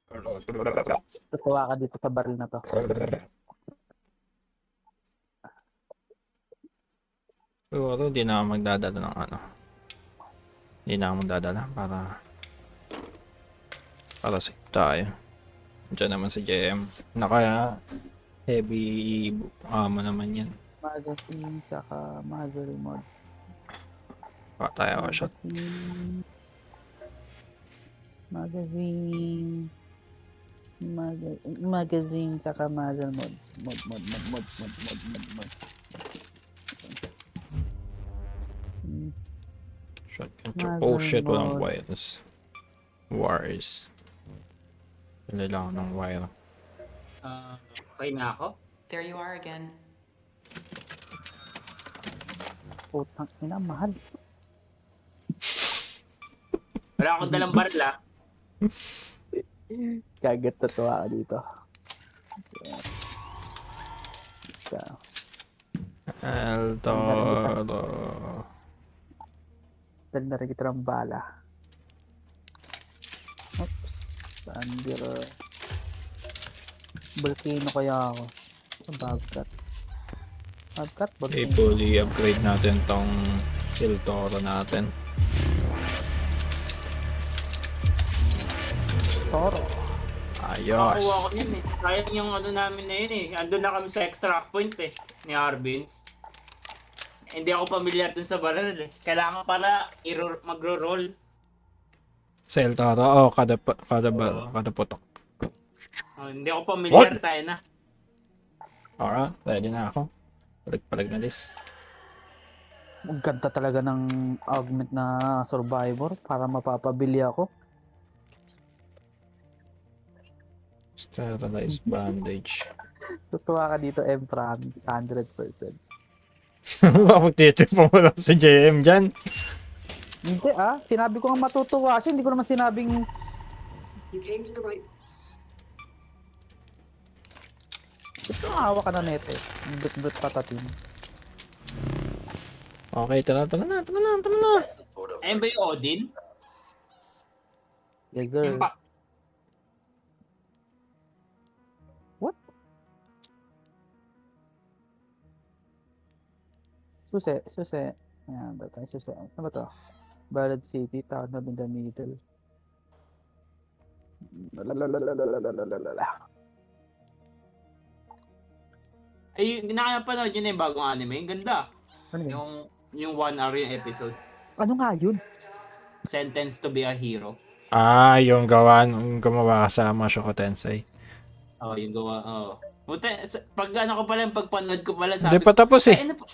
Tutuwa ka dito sa baril na to. Siguro di na ako magdadala ng ano. Di na ako magdadala para safe tayo. Diyan naman si JM. Naka heavy ammo naman yan. Magazine, tsaka muzzle mod. Patay ako shot. Magazine, tsaka muzzle mod. Mod. Shotgun chop. Oh shit, walang Motherboard. wires. Wires. Pili lang ako ng wire. Okay na ako? There you are again. Putang ina, mahal. Wala akong dalang baril ah. Kagat tatuwa ka dito. El Toro. Dahil na rin kita ng bala. Oops. Thunder. Volcano kaya ako. Sa Bobcat. Bobcat? Okay, Volcano. fully upgrade natin tong El Toro natin. Toro. Nakakuha ko Ayos. yun eh. Sayang yung ano namin na yun eh. Andun na kami sa extract point eh. Ni Arvin's. Hindi ako familiar dun sa baril eh. Kailangan para magro-roll. Sa El Toro. Oh, kada putok. Hindi ako familiar, tayo na. Alright, ready na ako. Palag na list. Ang ganda talaga ng augment na survivor para mapapabili ako. Sterilized bandage. Tutuwa ka dito, M-Pram. 100%. Mapagtitipo mo lang si JM dyan. Hindi sinabi ko nga matutuwa siya. Hindi ko naman sinabing... You came to the right. Ito maawa ka na neto. But patatin. Okay, tara na. Ayun ba yung Odin? Yeah, girl. Yung pa- What? Susi. Ayan ba tayo? Susi. Ano ba to? Ballad City, Town of in the Middle. Ay, hindi na kaya panood yun yung bagong anime. Ang ganda. Ano yun? Yung 1 hour yung episode. Ano nga yun? Sentenced to be a hero. Yung gumawa ka sa Mushoku Tensei. Yung gawa, Buti, pag ano ko pala, pagpanood ko pala, sabi Hindi pa tapos eh. Ay, ano pa?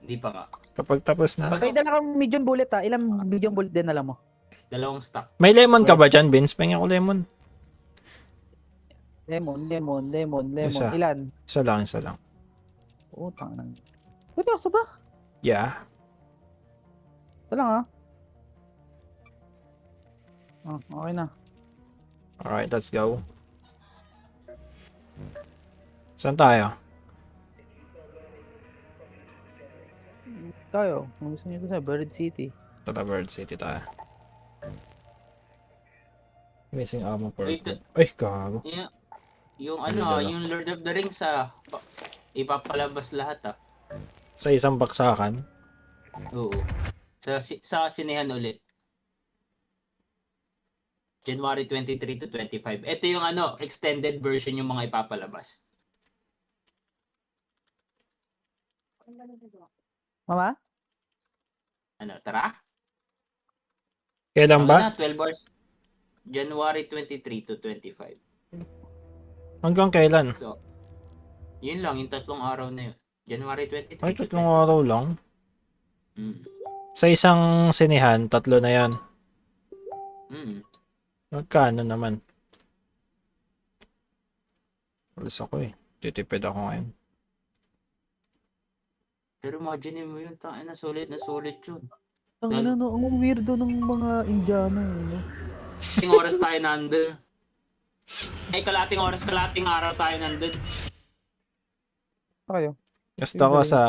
Hindi pa nga. Kapag tapos na. Okay, dala kang medium bullet Ilang medium bullet din alam mo? 2 stock. May lemon ka ba dyan, Vince? Pengen ko lemon. Lemon. Isa. Ilan? Isa lang. Utang na. Seryoso ba? Yeah. Ito lang okay na. Alright, let's go. Saan tayo? Tayo, kung gusto niyo sa Bird City. Tara, Bird City tayo. Missing ammo per. Wait, Ay, gago. Yung Ano dala? yung Lord of the Rings ipapalabas lahat Sa isang baksakan. Oo. Sa sinehan ulit. January 23 to 25. Ito yung extended version yung mga ipapalabas. Mama? Tara? Kailan ba? 12 hours. January 23 to 25. Hanggang kailan? So, yun lang, yung 3 araw na yun. January 23 Ay, to 3 25. araw lang. Mm. Sa isang sinihan, 3 na yan. Mm. Magkano naman? Alis ako eh. Titipid ako ngayon. Pero imagine mo yun, tangina, sulit yun. Ang weirdo ng mga Indiano no? Kasing oras tayo nandun. Kalating araw tayo nandun. Kayo? Gusto ko sa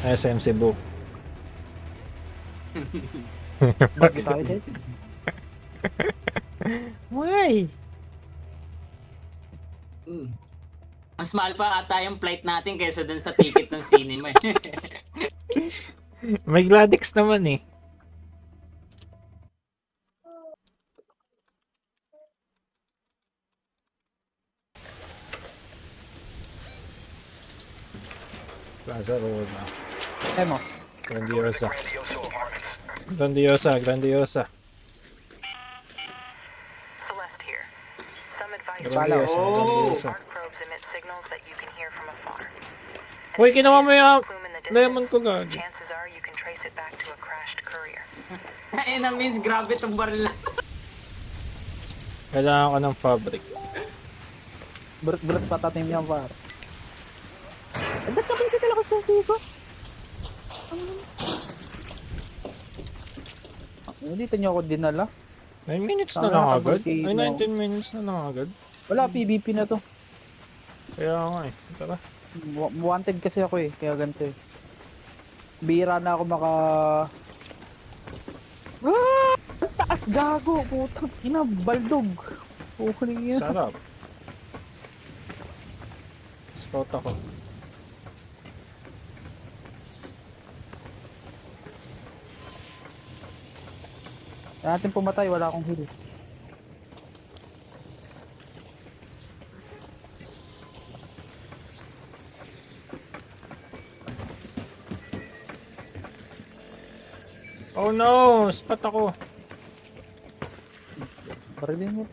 SM Cebu. Bakit tayo din? Why? Mm. Mas mahal pa ata yung flight natin kaysa dun sa ticket ng cinema eh. May Gladix naman eh. Plaza Rosa. Emo. Grandiosa. Grandiosa, grandiosa. Celeste here. Some advice Grandiosa, Oh. grandiosa. Arc probes emit signals that you can hear from afar. Uy, kinuha mo yung Plume in the lemon distance, ko gagi. chances are you can trace it back to a crashed courier. Ayun na means grabe tong baril na. Kailangan ko ng fabric. Bulat patatim yan, par. Ba't ka pala talaga sa sigo? Dito niyo ako dinala. 9 minutes na Tama, lang agad. okay, Ay, no. 19 minutes na lang agad. Wala, PvP na to. Kaya nga eh. Tara. Wanted kasi ako eh, kaya ganito eh. Bira na ako maka... Ah! Ang taas gago! Putang ina, baldog! Huli yan. Sarap. Scout ako. Kaya natin pumatay, wala akong heal. Oh no! Spot ako. Barilin mo.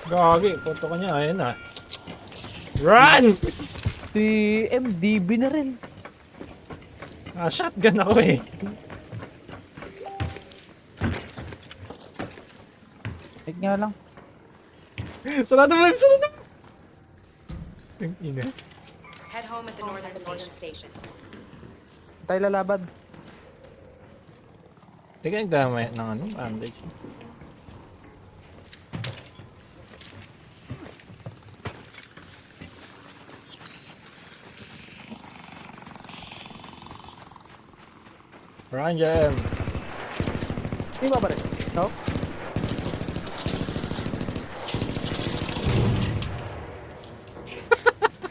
Gagi, punto ko niya. Ayan na. Run! Si MDB na rin. Ah, shotgun ako eh. Like nga lang. Sarado mo, sarado mo. Ang ina. Head home at the northern station. Tayo lalaban. Teka, nagdamay ng ano, bandage. Run, Jem! Di ba ba rin? No?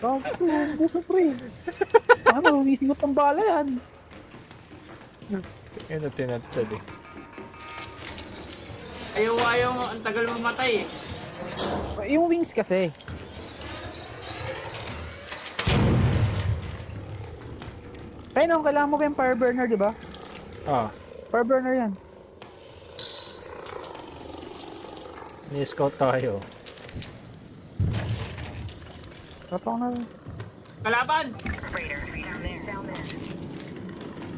Gago, buso pre. Ano, umisingot ng bala yan. Yan na tinatad eh. Ayaw mo, ang tagal mamatay eh. Yung wings kasi. Kaya nung kailangan mo pa yung fire burner, di ba? Ah, Fire burner yan. ni-scout tayo. Tapang na. Kalaban! Raider, down there.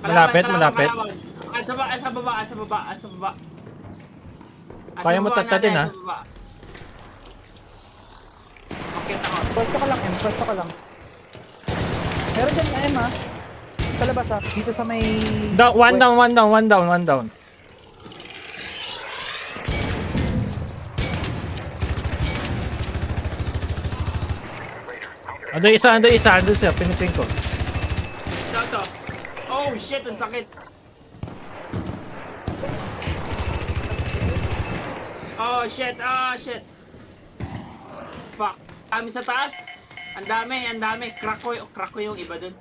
Malapit, malapit. Kalaban. Sa baba. Kaya mo tatadin, ha? Bakit ako? Pwesto ka lang, M. Pwesto ka lang. Meron dyan na M, ha? Sa labas, ha? Dito sa may... One down. Ando isa, ando siya, pinipin ko. Ito. Oh shit, ang sakit. Oh shit. Fuck. Dami sa taas. Ang dami. Crack ko yung iba dun.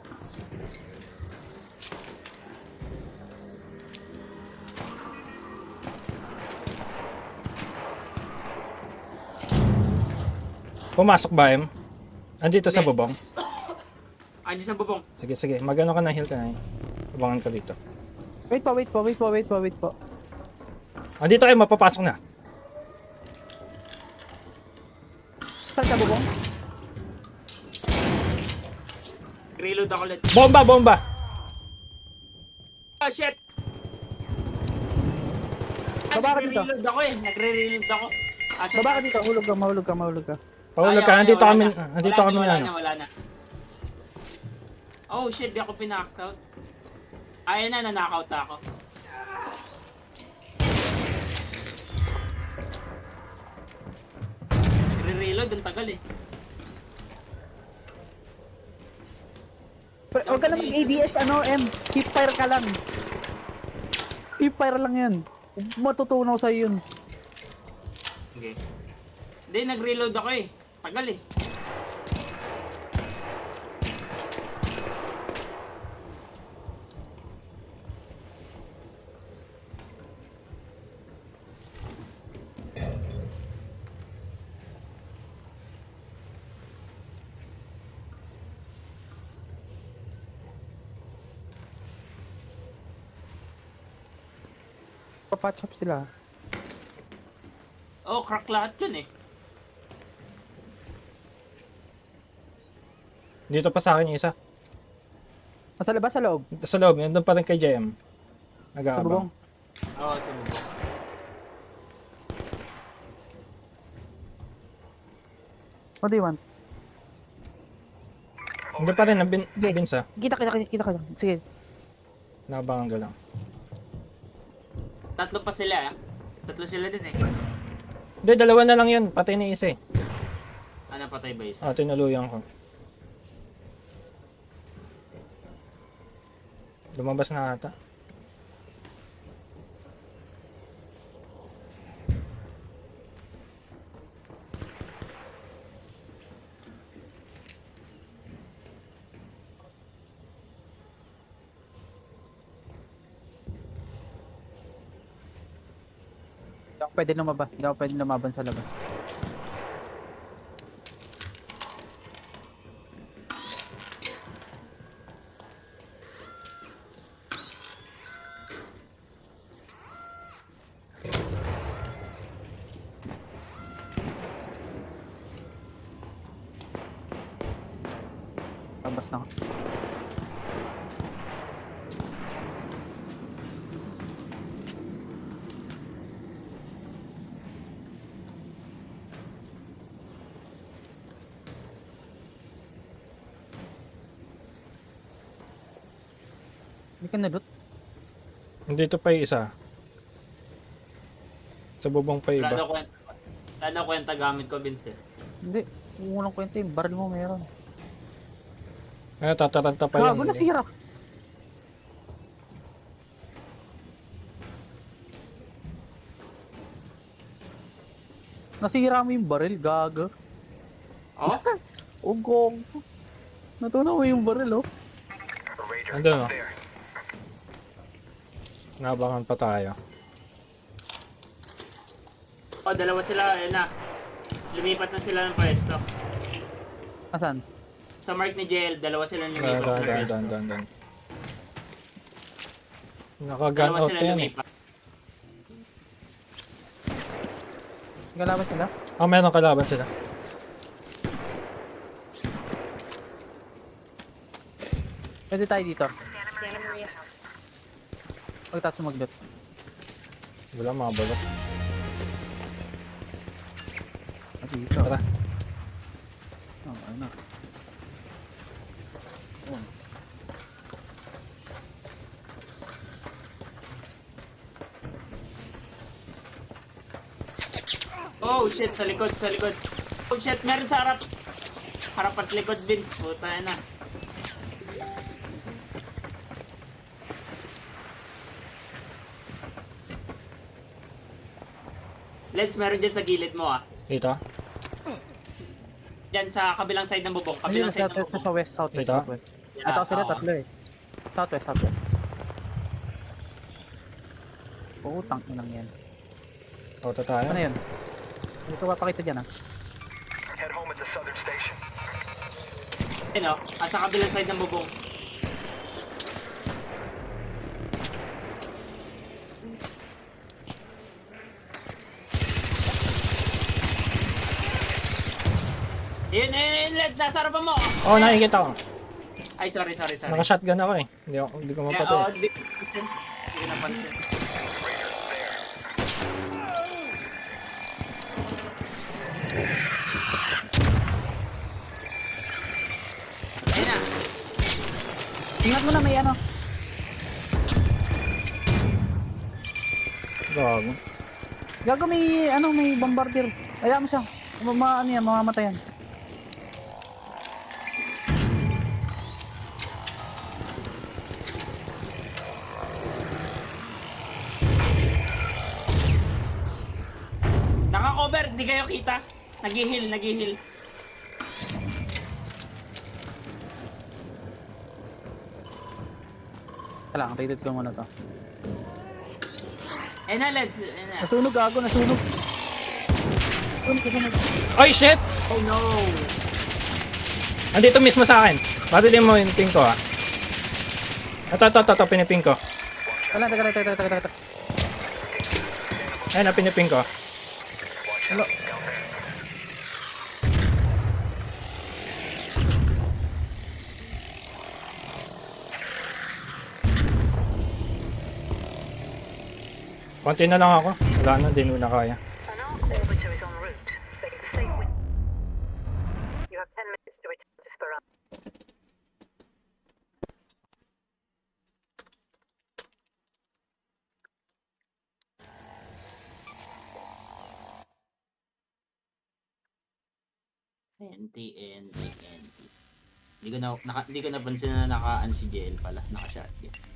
Pumasok ba, Em? Andito sa Hindi. bubong. Andiyan sa bubong. Sige. Magano ka na heal ka na. Abangan ka dito. Wait po. Andito kayo, mapapasok na. Saan ka bubong? Reload ako ulit. Bomba! Oh shit. Ay, Baba ka dito. nagre-reload ako eh. Nagre-reload ako. Asa Baba ka taas? dito. Mahulog ka. Pahulog ka, Ayaw, andito wala kami, na. andito kami na ano. Wala na. Oh shit, di ako pinax out. Ayun na, nanakaut ako. mag-reload, ang tagal eh. Pero huwag ka na mag-ADS, keep fire ka lang. Keep fire lang yan. Matutunaw sa'yo yun. Okay. Hindi, nag-reload ako eh. Tagal eh. Papatch up sila. Oh, crack lahat yun eh. Dito pa sa akin yung isa. Nasa labas, sa loob. Sa loob, nandun pa rin kay JM. Sa Nag-aabang. bubong. Oo, sa bubong. What do you want? Nandun pa rin ang Okay. binsa. Kita. Sige. Naabangan ka lang. Tatlo pa sila ah. Tatlo sila din eh. Hindi, dalawa na lang yun. Patay ni isa eh. Ano patay ba isa? Ah, tinuluyan ko. Lumabas na ata. Hindi ako pwede lumaban sa labas. Labas na ako. Hindi ka nalot? Nandito pa yung isa. Sa bubong pa yung Wala iba. na kwenta. Wala na kwenta gamit ko, Vince eh. Hindi. Kung walang kwenta yung baril mo meron. Ngayon, tataranta pa Gago yun. na sira. Nasira mo yung baril, gago. Oh? Oh, gago. Natunaw mo yung baril, oh. Andun o. Naabangan pa tayo. Oh, dalawa sila. Ayun na. Lumipat na sila ng pwesto. Asan? Sa mark ni JL, dalawa sila lumipat ng pwesto. Dan. Naka-gun Dalawa out sila yan eh. lumipat. Galaban sila? Oh, meron kalaban sila. Pwede tayo dito. Santa Maria houses. Pagtaas mo mag-dot. Wala mga balot. Dito. Tara. Oh, ano? Oh. Oh shit, sa likod, sa likod. Oh shit, meron sa harap. Harap at likod, Vince. Puta na. Lens, meron dyan sa gilid mo ah. Dito? Dyan sa kabilang side ng bubong. Hindi, Kabilang side ng southwest bubong. sa west, southwest, Dito? southwest. Yeah, Ito sila, oo. tatlo eh. Southwest. Putang inang yan. Auto tayo. Ano yun? Hindi ko papakita dyan ah. Head home at the southern station. Ayun oh, sa kabilang side ng bubong. Yun, Lens, nasa harapan mo. Oh, nakikita ko. Ay, sorry. Naka-shotgun ako eh. Hindi ko Yeah, mapatay. oo, hindi ko napansin. Ayun na. Ingat mo na may ano. Gago. Gago may bombardier. Hayaan mo siya. ano yan, mamamatay yan. Naka-cover, di kayo kita. Nag-heal, nag-heal. Kailangan, rated ko muna to. Eh na, Leds. Eh na. Nasunog ako, nasunog. Nasunog. Ay, shit! Oh no. Andito mismo sa akin. Barilin mo yung ping ko, ah. Ito, piniping ko. Wala, taga. Ayun na, piniping ko. Hello. Konti na lang ako. Wala na, din na kaya. An arc orbiter is en route. Stay safe with. You have 10 minutes to return to Speranza. NT. Hindi ko napansin na naka-an si JL pala, naka-shotgun.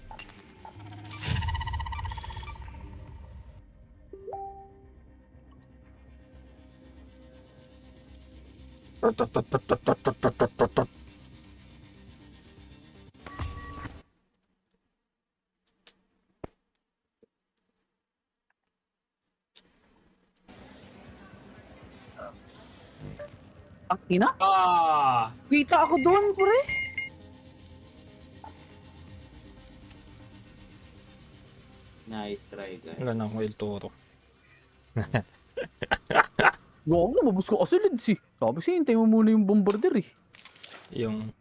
Ang ina? Ah! Kita ako doon, pre. Nice try, guys. Wala na akong El Toro. Gawa mo, mabus ko kasi Lids eh. Sabi siya, hintay mo muna yung bombarder eh. Yung...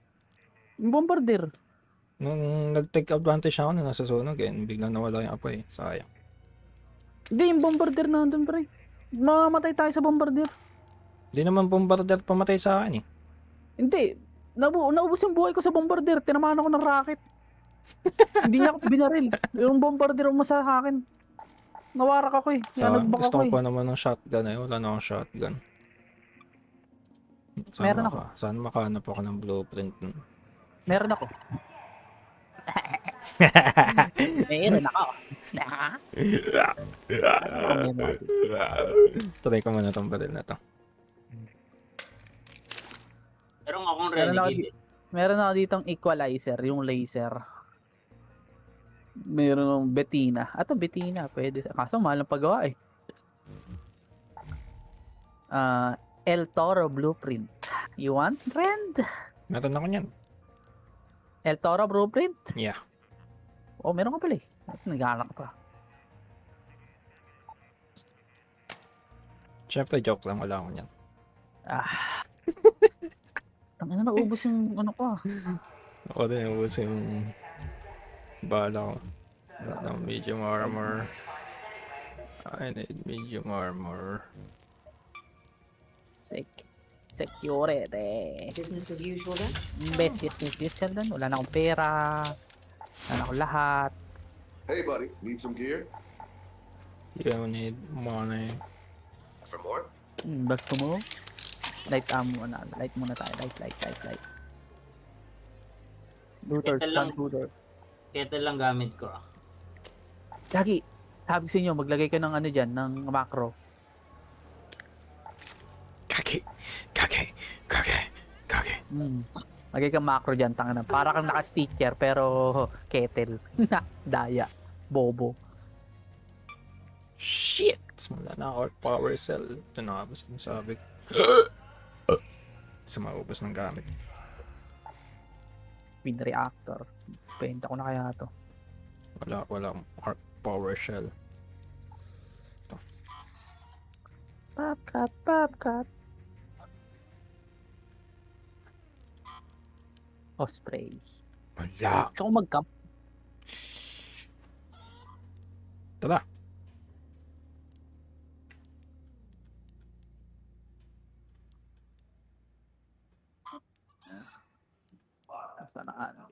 Yung bombarder. Nung nag-take advantage ako na nasa sunog, biglang nawala yung apoy. Sayang. Hindi, yung bombarder na nandun, pre. Mamamatay tayo sa bombarder. Hindi naman bombarder pamatay sa akin, eh. Hindi. Naubos yung buhay ko sa bombarder. Tinamaan ako ng rocket. Hindi niya ako binaril. Yung bombarder umasa sa akin. Nawarak ako eh. Sa, Kaya nagbak gusto ako ko eh. pa naman ng shotgun, eh. Wala na akong shotgun. Meron ako. Sana makahanap ako ng blueprint. Meron ako. Meron ako. Try ko muna tong baril na to. Meron akong Meron ako, renegade. meron ako ditong equalizer, yung laser. Meron ng Betina. Ato Betina, pwede. Kaso mahal ng paggawa eh. El Toro Blueprint. You want, friend? Meron ako niyan. El Toro Blueprint? Yeah. Oh, meron ka pala eh. Nag-aanak pa. Siyempre, joke lang. Wala ako niyan. Ah. Tangina na, ubos yung ano ko ah. Ako din, ubus yung bala ko. Wala na medium armor. I need medium armor. Security. Business as usual then? Business doon. Wala na akong pera. Wala na akong lahat. Hey, buddy, need some gear? You need money. For more? Basto mo. Light muna. Light muna tayo. Light. Looter, Ito lang. looter. Ito lang gamit ko. Gagi, sabi ko sa inyo, maglagay ka ng ano dyan, ng macro. Kage. Lagay kang macro dyan, tanga na. Para kang naka-sticker, pero kettle. Daya. Bobo. Shit! Wala na ako power cell. Ito na nga ba sinasabi ko. Sa maubos ng gamit. Pin reactor. Penta ko na kaya to. Wala arc power shell. Popcat. Osprey. Wala. Gusto ko mag-camp. Tara. Sana ano.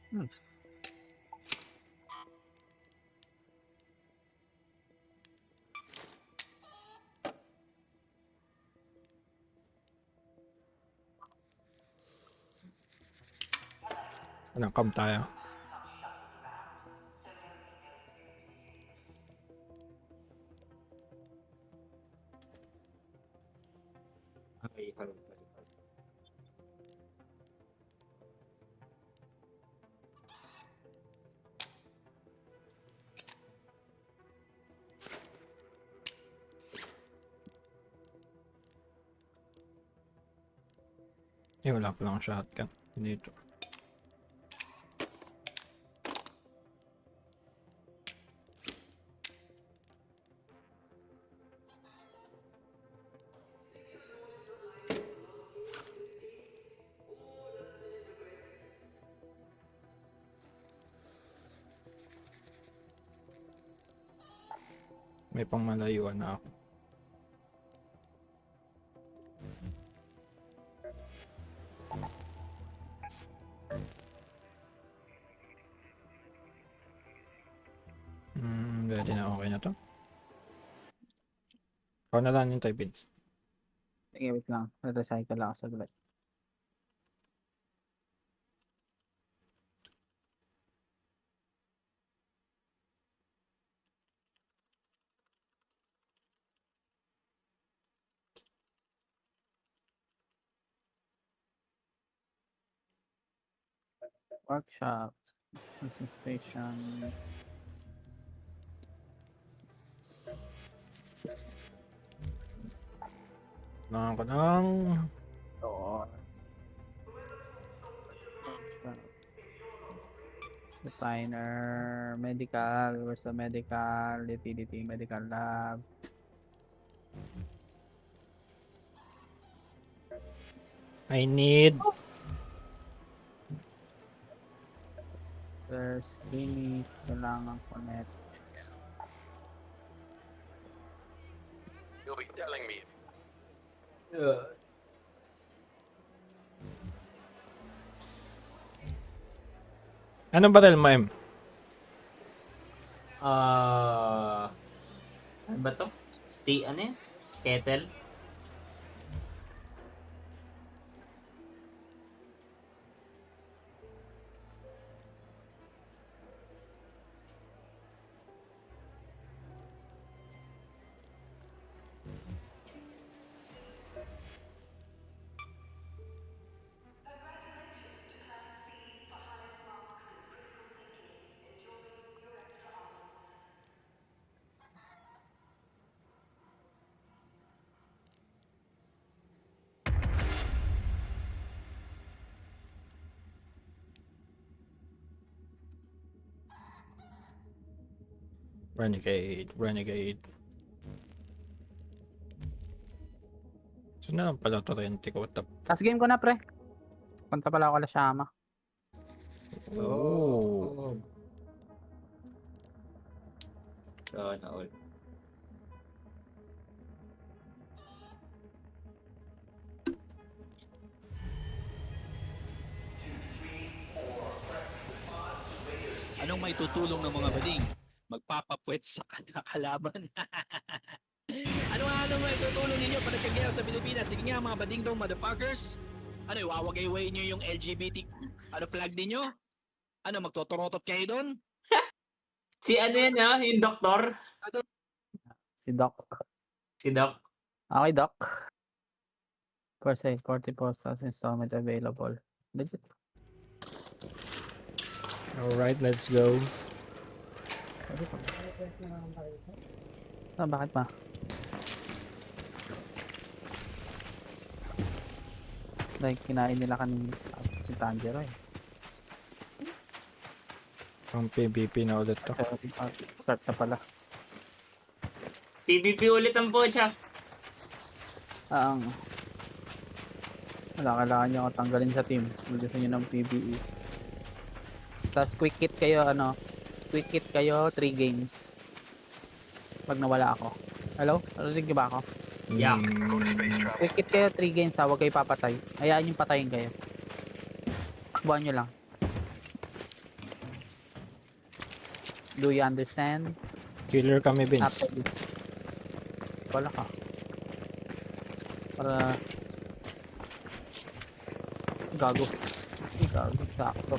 Anong cam tayo? Okay, Eh, wala pa lang shotgun dito. May pang malayuan na ako. Ready na, okay na to. Ikaw na lang yung type Vince. Sige, wait lang. Recycle lang ako saglit. Workshop. Business station. Kailangan ko ng... Door. Definer, medical, where's the medical, utility, medical lab. I need... There's clinic, kailangan connect. You'll be telling me. Anong barrel mo, M? Ano ba to? Ano yan? Kettle? Renegade, Renegade. So na lang pala torrente ko. Last game ko na, pre. Punta pala ako kala Shama. Oh. So, all. Anong may tutulong ng mga bading? Magpapapuwet sa kalaban. Ano may tutulong ninyo para kagaya sa Pilipinas? Sige nga mga bading dong motherfuckers. Ano, iwawagay-way nyo yung LGBT flag ninyo? Ano, magtotorotot kayo doon? Si ano yan ha? Yung doktor? Si Doc. Si Doc? Okay, Doc. First say 40 postals installment available. Legit. Alright, let's go. Ah, bakit ba? Like, kinain nila si Tanjiro eh. Pang PvP na ulit to. So, start na pala. PvP ulit ang pocha. Kailangan nyo ako tanggalin sa team. Gusto nyo ng PvE. Tapos quick hit kayo, quick hit kayo 3 games. Pag nawala ako. Hello? Narinig nyo ba ako? Yeah. Quick hit kayo 3 games ha, huwag kayo papatay. Hayaan yung patayin kayo. Takbuhan nyo lang. Do you understand? Killer kami, Vince. After this. Wala ka. Para... Gago. Gago. Sakto.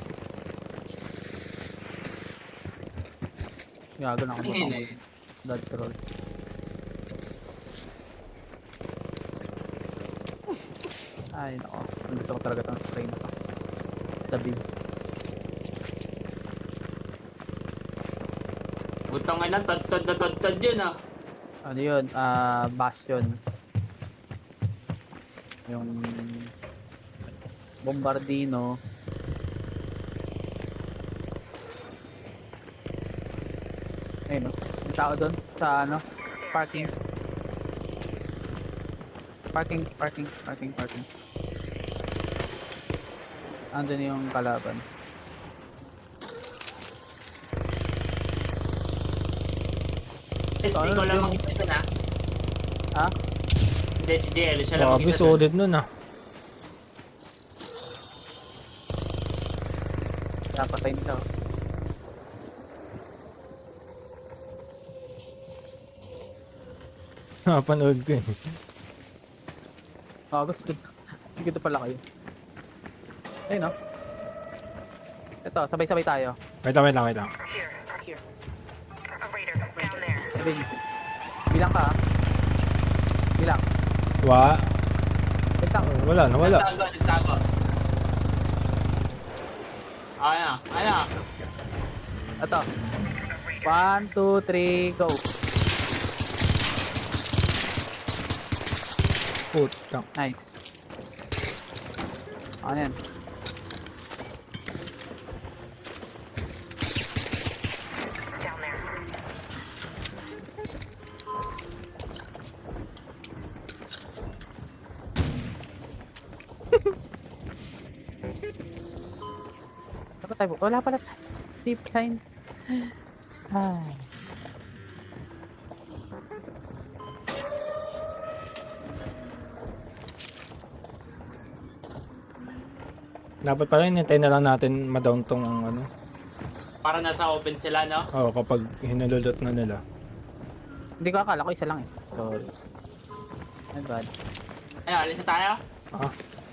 Gago na ako Tingin mo. Dodge roll. Ay, nako. Nandito ko talaga itong spray na to. The beans. Butang ina, tad-tad na tad-tad yun ah. Ano yun? Bastion. Yung... Bombardino. Ayun o. May tao doon sa ano? Parking. Parking. Andun yung kalaban. Ikaw Ano lang yung- mag-isa na. Ha? Hindi, si JL, siya lang Grabe, mag-isa doon. solid nun ah. Napatay nila. Napanood ko eh. Gusto. Dito pala kayo. Ayun o. Ito, sabay-sabay tayo. Wait lang. Here. A raider, down there. Sabay. Bilang ka. Bilang. Wait lang. Wala. Nagtago. Ayan. Ito. 1, 2, 3, go. Putang. Nice. Ano yan? Down there. Dapat tayo. Wala pala. Zip line. Ay. Dapat pala hinintay na lang natin ma-down tong ano. Para nasa open sila, no? Oo, kapag hinululot na nila. Hindi ko akala ko isa lang eh. Sorry. My bad. Ayan, alis na tayo.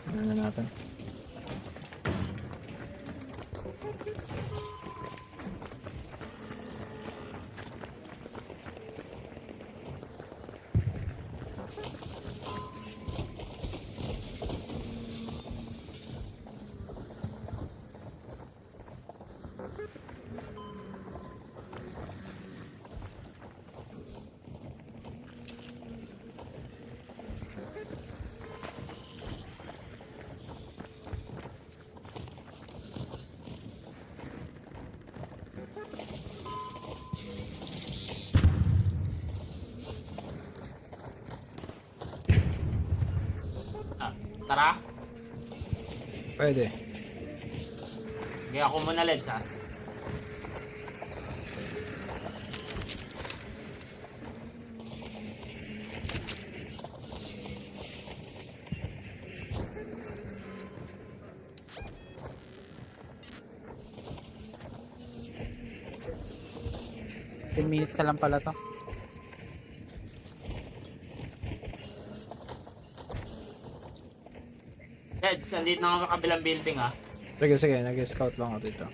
Ano na natin. Tara. Pwede. Okay, ako muna, Leds, ha? Minutes na lang pala to. Leds, andito na nga kabilang building, ha? Sige, nag-scout lang ako dito.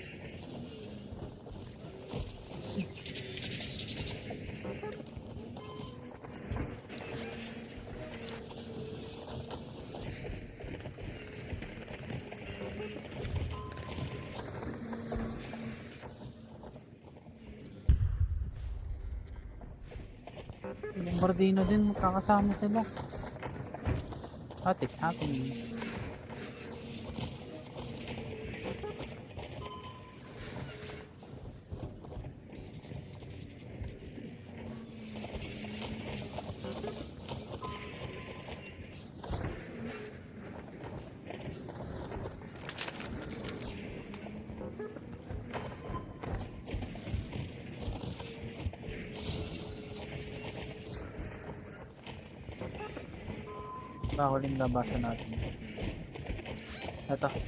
Bombardino din, magkakasama sila. What is happening? Ba huling labasan natin? Ito. Head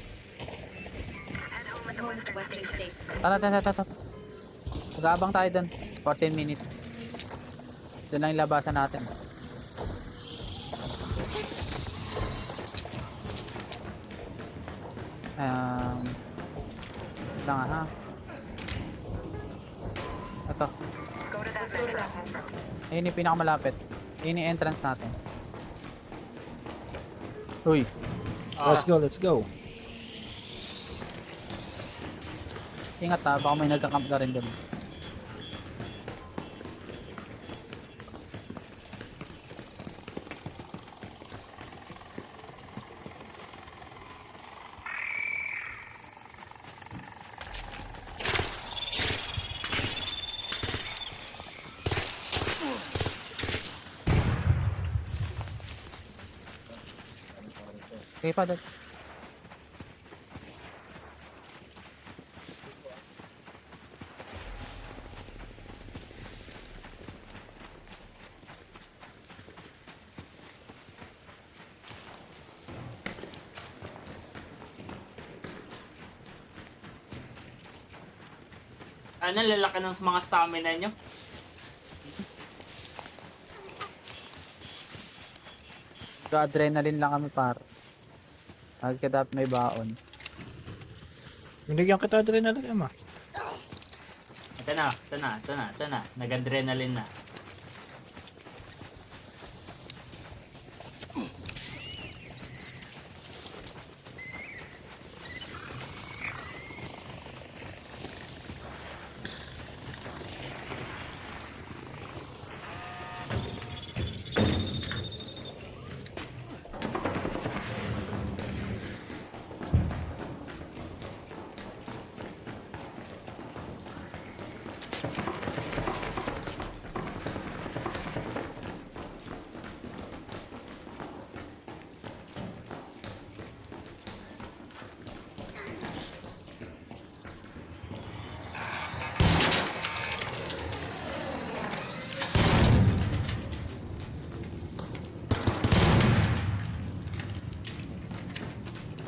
home at the Western State. Tara. Mag-aabang tayo dun. 14 minutes. Doon lang yung labasan natin. Lang ha. Ito. Go to that Let's go to that metro. metro. Ayun yung pinakamalapit. Ayun yung entrance natin. Uy. Let's go, let's go. Ingat ha. Baka may nagka-camp na rin dun. Okay pa dad. Ano, lalaki ng mga stamina nyo? So adrenaline lang kami par. Agad may baon. Binigyan kita rin na lang, ma. Ito na. Nag-adrenaline na.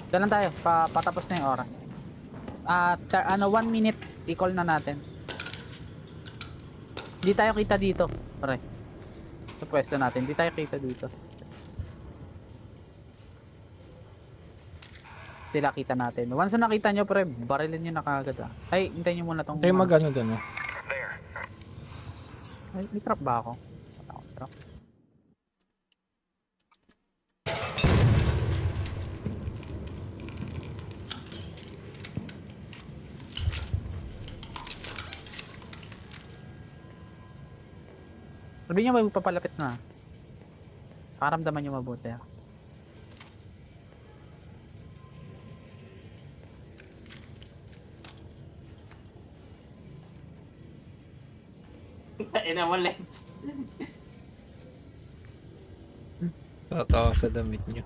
Diyan lang tayo. Patapos na yung oras. At 1 minute i-call na natin. Hindi tayo kita dito. Pare. Sa pwesto natin. Hindi tayo kita dito. Sila kita natin. Once na nakita nyo, pre, barilin nyo na kagad ah. Ay, hintayin nyo muna tong... Tayo mag-ano dun, oh. There. Ay, may trap ba ako? Wala akong trap. Sabihin nyo, magpapalapit na. Paramdaman nyo mabuti ah. Ina mo, Lens. Tatawa sa damit nyo.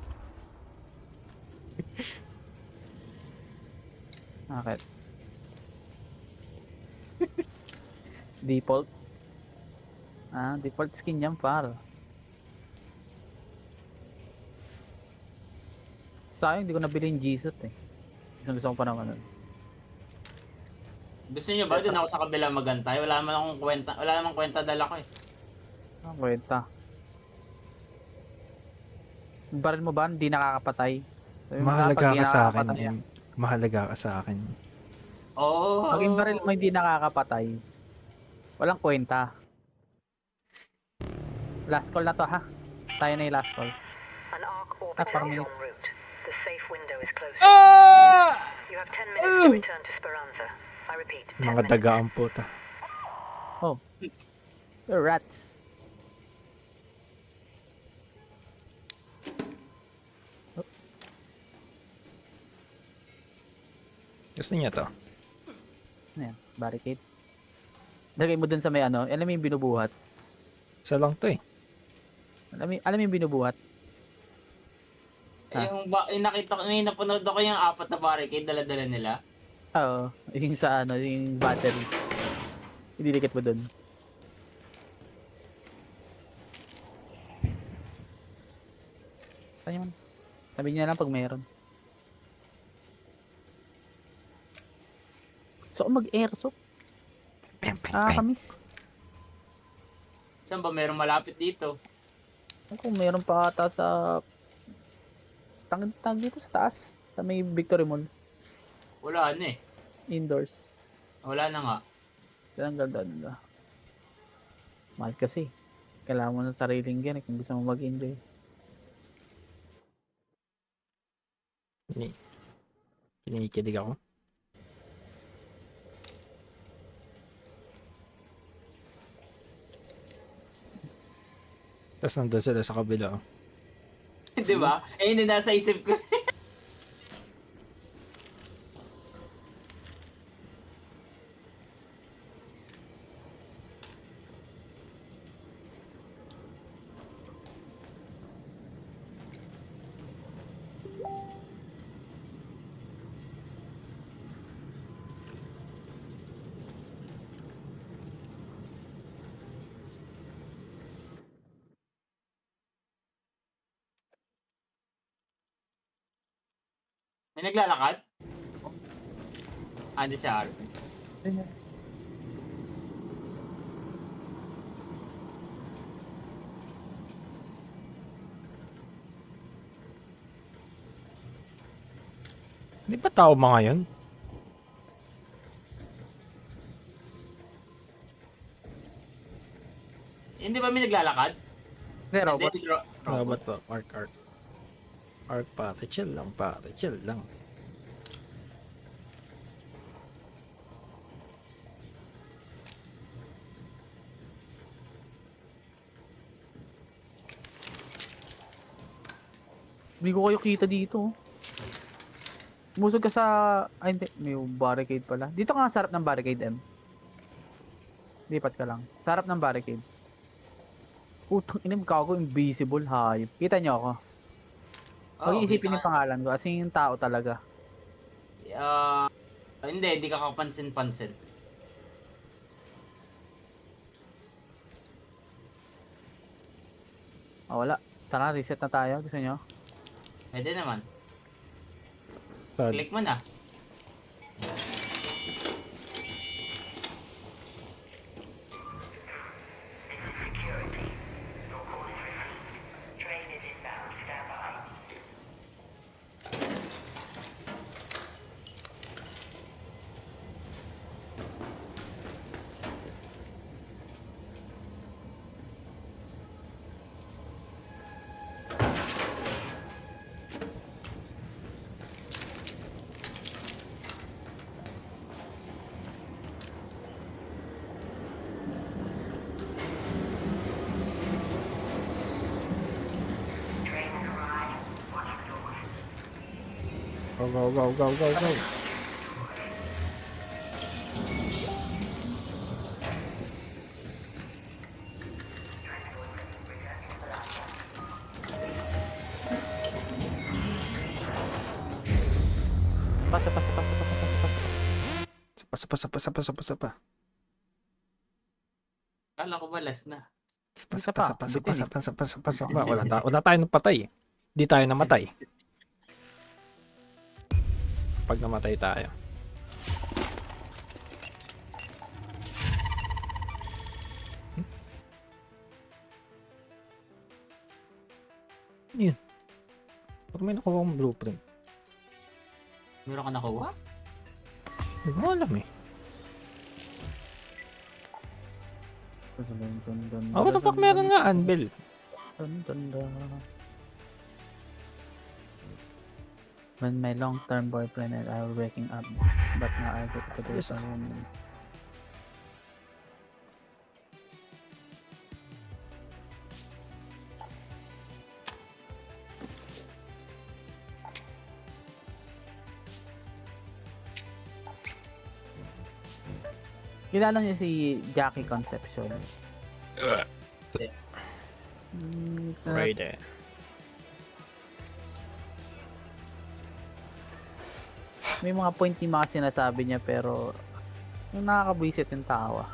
Bakit? Default? Default skin yan par. Sayang, hindi ko nabili yung Jesus eh. Gusto ko pa naman nun. Gusto niyo ba doon ako sa kabila magantay? Wala namang kwenta dala ko eh. Ang kwenta. Yung baril mo ba, hindi nakakapatay? Sabi mo nga, Mahalaga pag di ka sa akin, nakakapatay, Em. Mahalaga ka sa akin. Oo. Pag yung baril mo hindi nakakapatay, walang kwenta. Last call na to ha. Tayo na yung last call. An arc parang orbiter is en minutes. route. The safe window is closing. Ah! You have 10 minutes to return to Speranza. I repeat, 10 Mga minutes. daga ang puta. Oh. The rats. Gusto niya to. Ano yan? Barricade. Lagay mo dun sa may ano. Alam mo yung binubuhat? Isa lang to eh. Alam mo yung binubuhat? Yung nakita ko, may napanood ako yung 4 na barricade dala-dala nila. Oo. Yung sa ano, yung battery. Ididikit mo dun. Saan yun? Sabihin niya lang pag mayroon. So, mag-airsoft. Pem, pem. Kamis. Saan ba merong malapit dito? Kung meron pa ata sa tag dito sa taas. Sa may Victory Mall. Wala na eh. Indoors. Wala na nga. Yan ang ganda. Mahal kasi. Kailangan mo ng sariling ganit kung gusto mo mag-enjoy. Kinikilig ako. Tapos nandun sila sa kabila. Oh. Di ba? Eh, hindi nasa isip ko. May naglalakad? Hindi si Arvin. Di ba tao mga yun? Hindi ba may naglalakad? Hindi, robot. Hindi, Robot to. Arc. Arc pare, chill lang pare, chill lang. Hindi ko kayo kita dito. Musog ka sa... Ay, hindi. May barricade pala. Dito ka nga sa harap ng barricade, M. Lipat ka lang. Sa harap ng barricade. Putang ina, ko invisible, hayop. Kita nyo ako. Pag-iisipin yung pangalan ko. As in, yung tao talaga. Hindi ka kapansin-pansin. Wala. Tara, reset na tayo. Gusto nyo? Pwede naman. Sad. Click mo na. Go. Sapa. Kala ko ba last na? Sapa. Wala tayong napatay. Di tayo namatay. Pag namatay tayo. Yun. Pag may nakuha akong blueprint. Meron ka nakuha? Hindi ko alam eh. Ako na pak meron nga anvil. When my long-term boyfriend and I were waking up, but now I get to do Yes, some woman. Kilala niyo si Jackie Concepcion? Right there. May mga point yung mga sinasabi niya pero yung nakakabwisit yung tawa.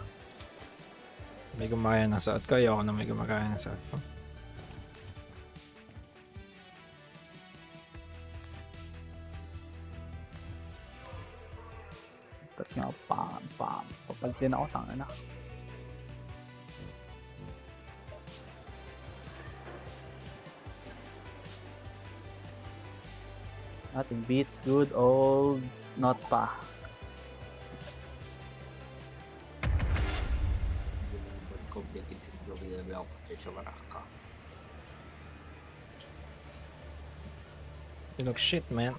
May gumagaya ng suot ko. Ayoko na may gumagaya ng suot ko. Ba't nga, pam. Papalitin ako, tanga na. Nothing beats good old not pa. You look shit, man.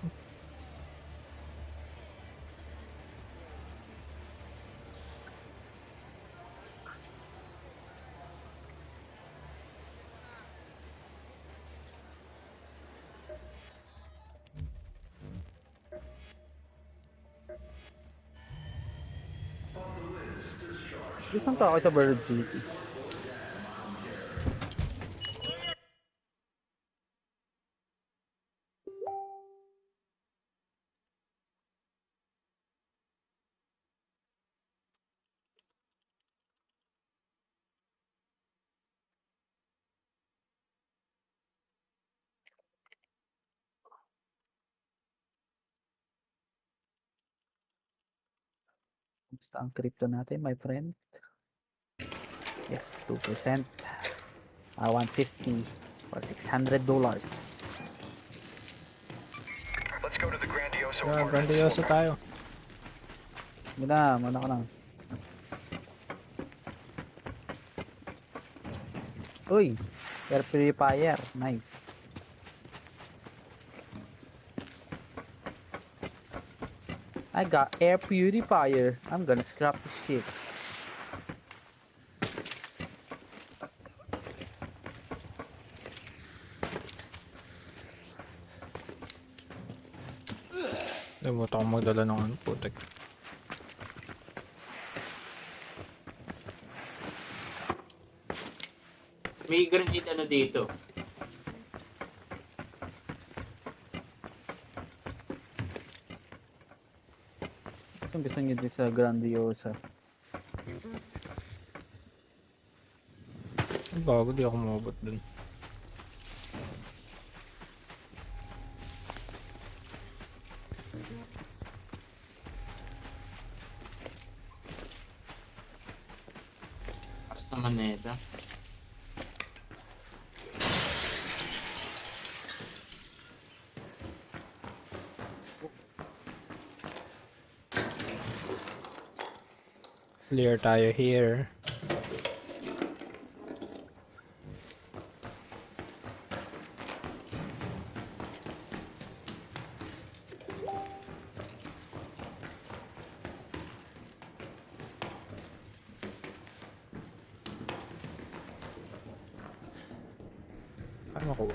Isang tao sa Bird City. Kumusta ang crypto natin, my friend? Yes, 2%. 150 for $600. Let's go to the Grandioso Yeah, Apartments. grandioso tayo. Muna ka lang. Uy, air purifier. Nice. I got air purifier. I'm gonna scrap this shit. Limutan akong magdala ng ano, putek. May granite ano dito. Gusto nyo din sa Grandiosa. Bago, di ako mabot dun. As naman na ito. Clear tayo here. Ano ko?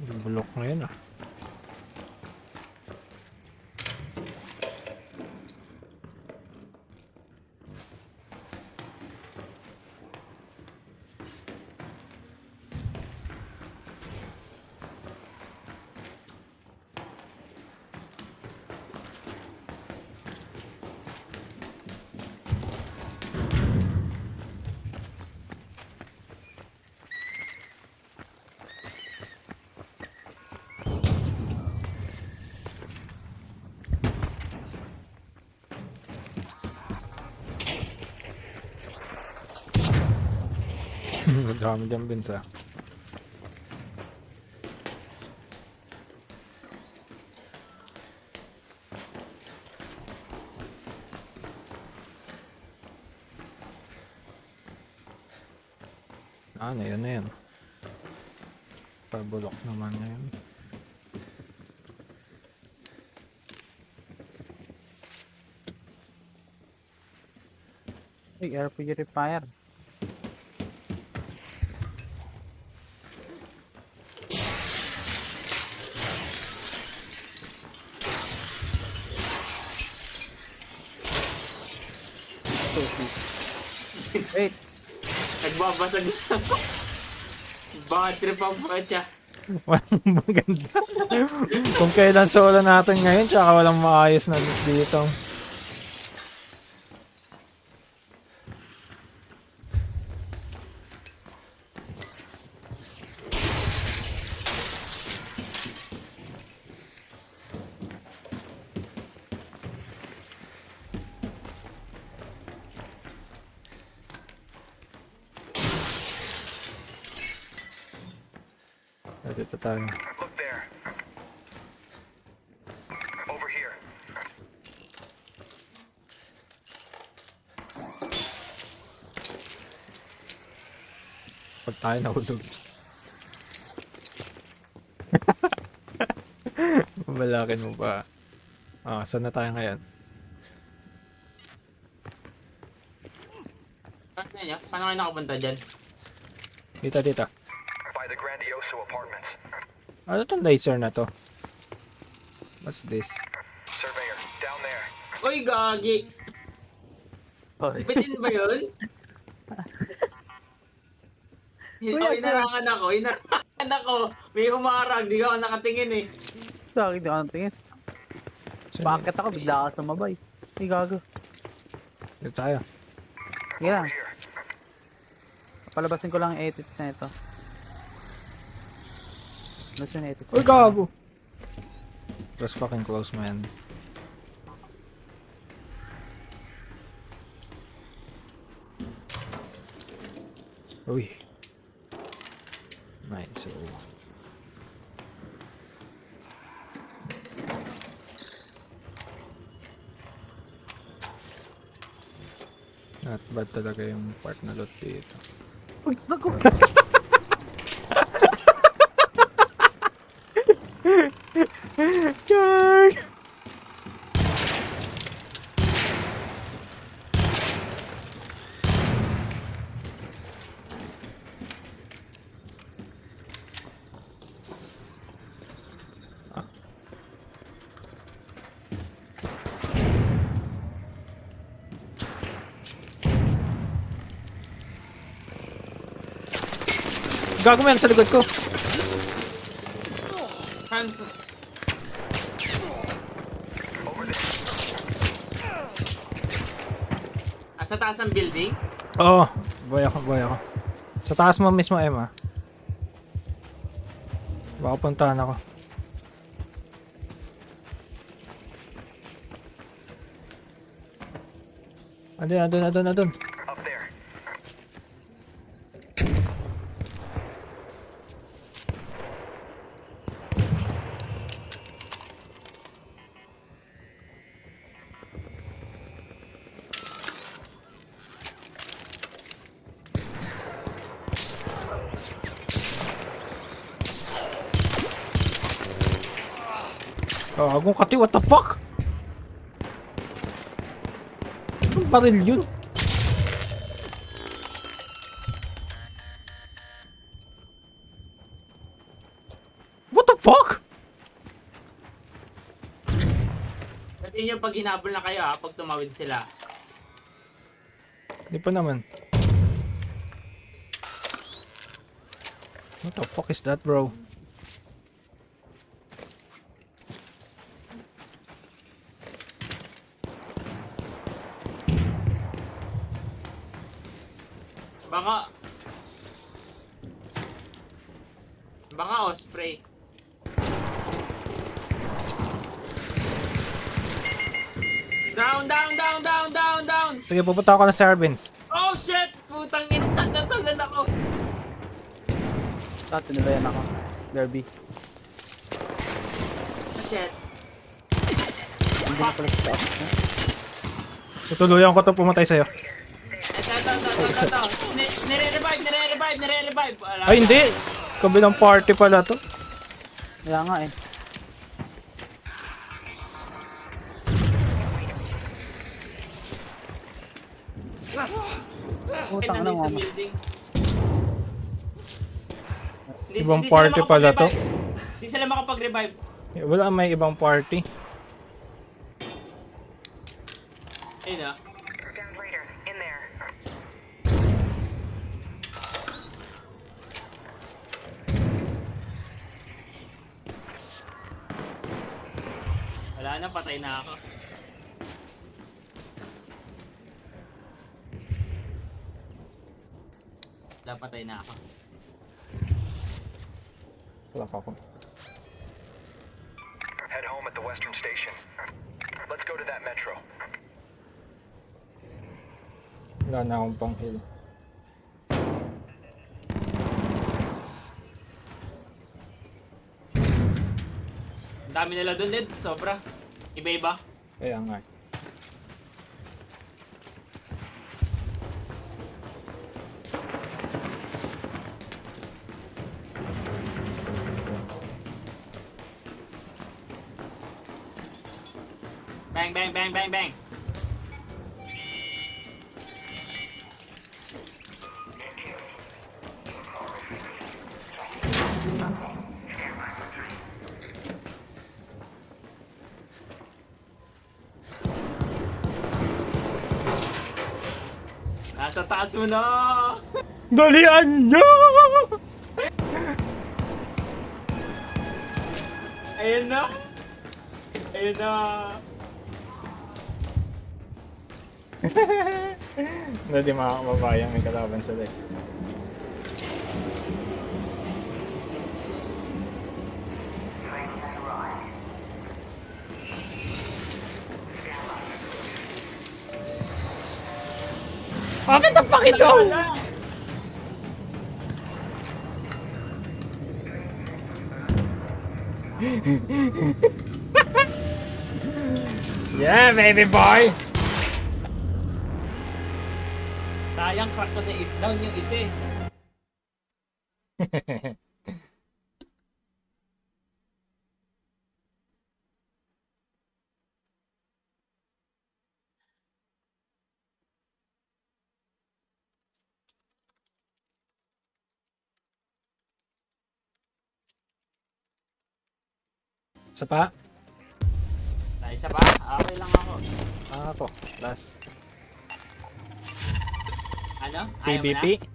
Bulok na yun ah. Dami dyan binsa. Ano yun na yan? Pabulok naman yun. Ay, air purifier. Wait, Nagbabasag na ako. Bad trip ang siya. Walang maganda. Kung kailan solo natin ngayon, tsaka walang maayos na loot dito. Dito tayo. Look there. Over here. Pag tayo nahulog. Babalakin mo pa. Ah, saan na tayo ngayon? Paano kayo nakapunta dyan? Dito, dito. By the Grandioso apartments. Ano tong laser na to? What's this? Surveyor, down there. Uy, gagi! sorry. Bitin ba yun? Inarangan ako. May humarag, di ka ako nakatingin eh. Sa akin, di ako natingin. Bakit ako? Bigla ka sumabay. Ay, gago. Dito tayo. Sige lang. Palabasin ko lang yung edits na ito. Ano siya na edits? Uy, gago! Just fucking close, man. Uy. Nice. So. Not bad talaga yung part na loot dito. Uy, gago! Guys! Gago man sa likod ko. Hands. Sa taas ng building? Oo, boy ako. Sa taas mo mismo, Emma. Baka puntahan ako. Andun. Up there. Agong kati, what the fuck? Anong baril yun? What the fuck? Sabihin nyo pag hinabol na kayo pag tumawid sila. Di pa naman. What the fuck is that, bro? Baka Osprey. Down! Sige, pupunta ako na sa Arbins. Oh shit! Putang ina, natanggal ako. Tinulayan ako. Derby. Shit. Hindi na pala sa taas. Tutuluyan ko to pumatay sa'yo. Ito. Nire-revive. Wala Ay, na. hindi! Kabilang party pala to. Kaya nga eh. Ay, Putang ina nandun sa mo. building. Ibang party pala to. Hindi sila makapag-revive. Wala, may ibang party. Ayun na. Down later. In there. Wala na, patay na ako. Wala, patay na ako. Wala pa ako. Head home at the western station. Let's go to that metro. Wala na akong pang heal. Ang dami nila doon, Ned. Sobra. Iba-iba. Kaya nga. Bang, bang, bang, bang, bang. Nasa taas mo na! Dalian nyo! Ayun na! Ayun na! Hindi mga kababayan, may kalaban sila eh. Bakit ang pakito? Yeah, baby boy! Sayang, crack ko na down yung isa eh. Isa pa? Ay, isa pa? Okay lang ako. Ako, last. Ano? Ayaw mo PvP? na?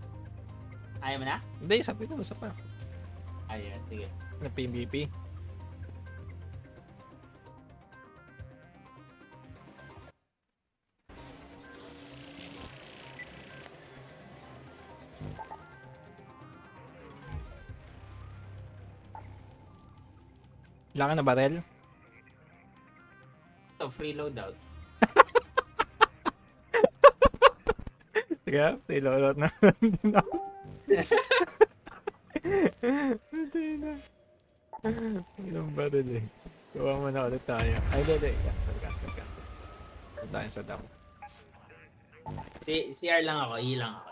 Ayaw mo na? Hindi, sabi ko, isa pa. Ayun, sige. Na PvP. Kailangan na barel? Ito, free loadout. Sige, reload na. Hindi na ako. Hindi na. Ilang baril eh. Gawa mo na ulit tayo. Ay, hindi. Cancel. Punta tayo sa dam. CR lang ako, E lang ako.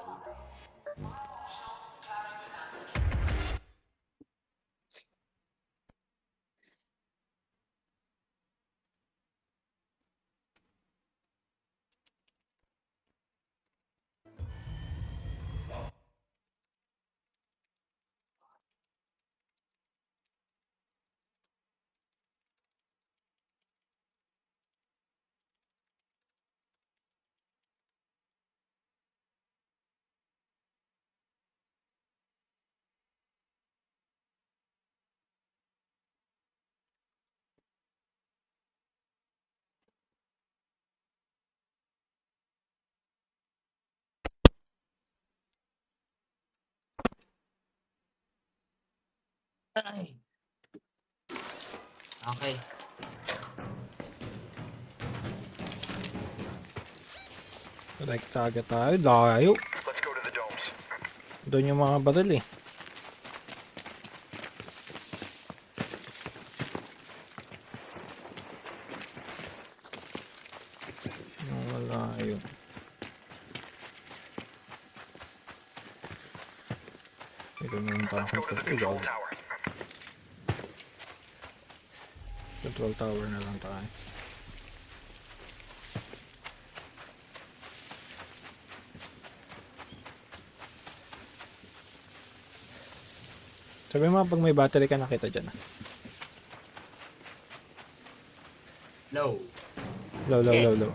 Ay. Okay. Like target tayo. Layo. Let's go to the domes. Doon yung mga baril eh. Wala yun. Ito na yung parang Let's go to the control tower. Control tower na lang tayo. Sabi mo pag may battery ka nakita dyan. Low. Low, low, Okay. low, low.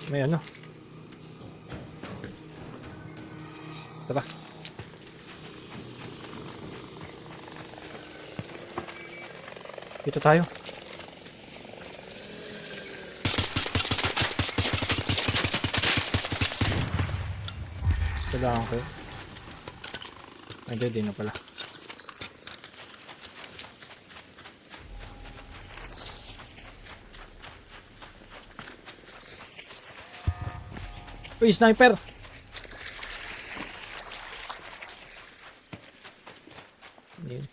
May ano? Tara. Dito tayo. Kailangan ko. Nandiyan din na pala. Uy, sniper! Yun.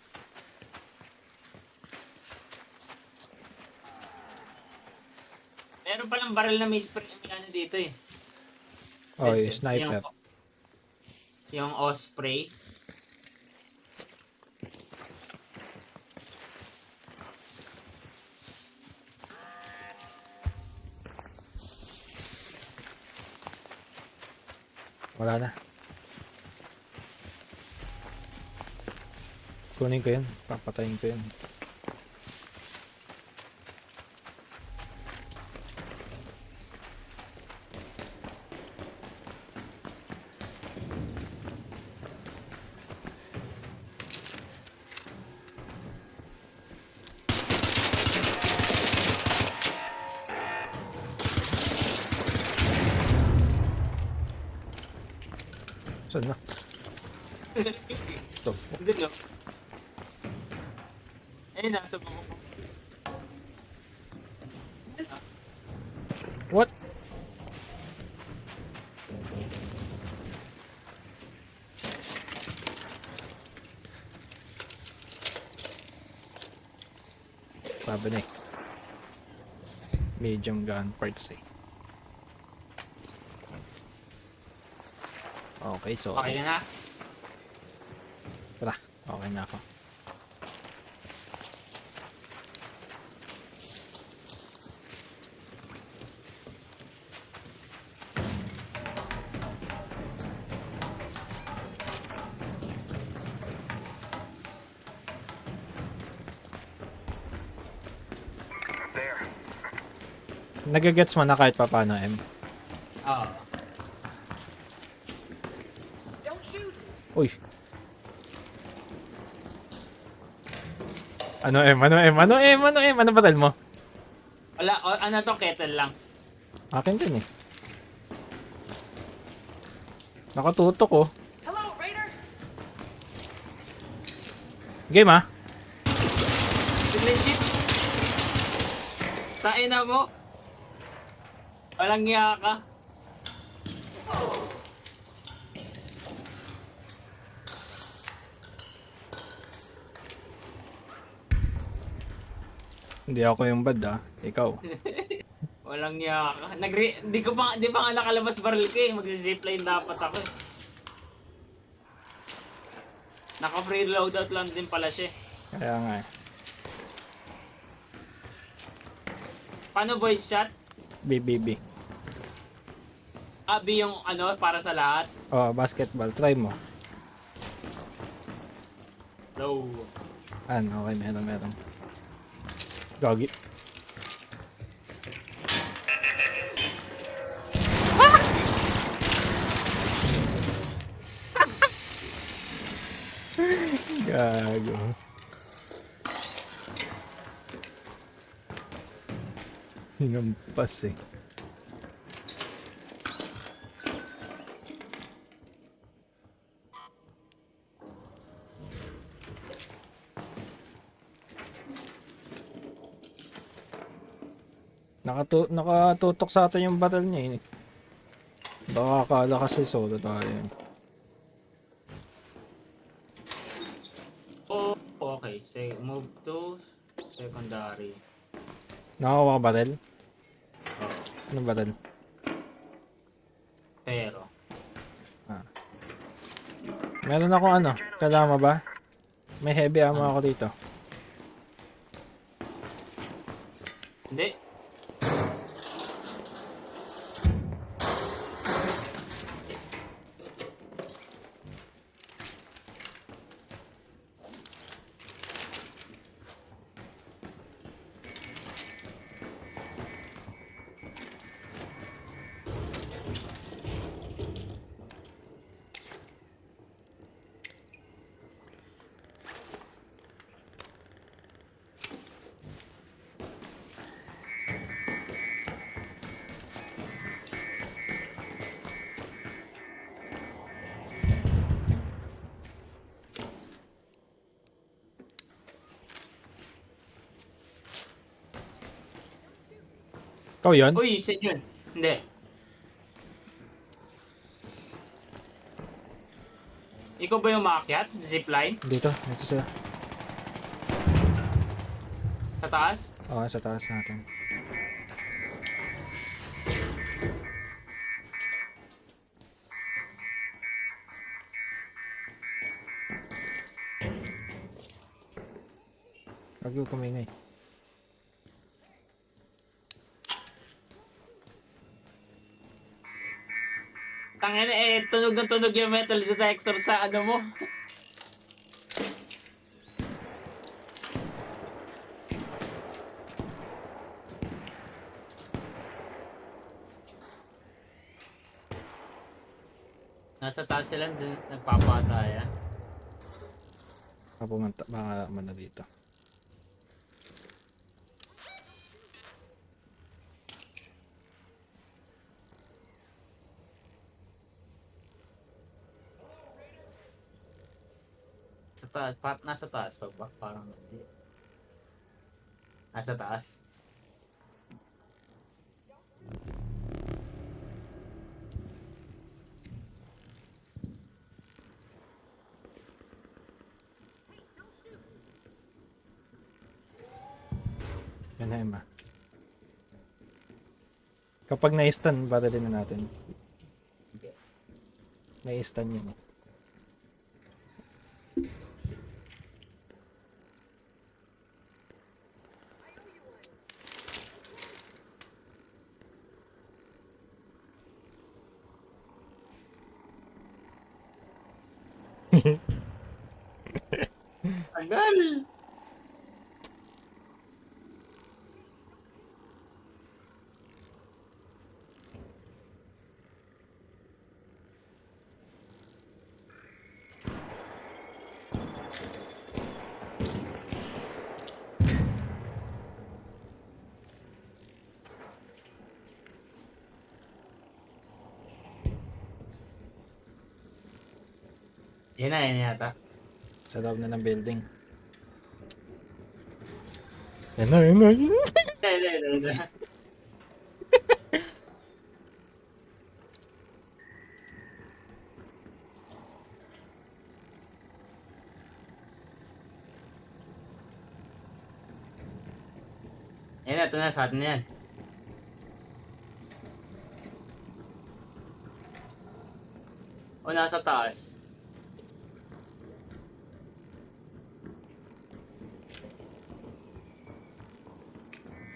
Meron palang barrel na may spray ano dito eh. Oh, yung Benson. sniper. Yung Osprey. Wala na. Kunin ko yun. Papatayin ko yun. Saan na? Ito. Hindi no. Ayun, nasa buko ko. What? Sabi na eh. Medium gun parts eh. Okay, so Okay na. tara, okay na ako. There. Nagagets mo na kahit pa paano, M. Oo. Uy. Ano M? Ano M? Ano M? Ano M? Ano batal mo? Wala, ano to, kettle lang. Akin din eh. Nakatutok oh. Hello, Raider! Game ah. Legit. Tain na mo. Walang niya ka. Hindi ako yung bad ah. Ikaw. Walang niya ka. Di pa nga nakalabas barrel ko eh. Magsi-zipline dapat ako eh. Naka-free loadout lang din pala siya eh. Kaya nga eh. Paano voice chat? BBB. Abi yung ano, para sa lahat. Oh, basketball. Try mo. No. Okay, meron. Gagi. Gago. Hinampas eh. Nakatutok sa atin yung battle niya eh. Baka akala kasi solo tayo. Oh, okay. Move to secondary. Nakakuha ka battle? Oh. Ano baril? Pero. Meron ako ano, kasama ba? May heavy ammo ako dito. Hindi. Ikaw yun? Uy, isa yun. Hindi. Ikaw ba yung maakyat? Zipline? Dito sila. Sa taas? Oo, sa taas natin. Huwag yung kumingay. Tangina tunog na tunog yung metal detector sa ano mo. Nasa taas sila, dun nagpapatayan. Baka muna dito. Sa taas, nasa taas pa ba? Parang hindi. Nasa taas. Yan na Emma. Kapag na-stun, batalin na natin. Okay. Na-stun yun eh. Tagal! Yan yata. Sa loob na ng building. Yan na, yan na, yan na. Hindi. Yan na, ito na, sa atin na yan. O, nasa taas.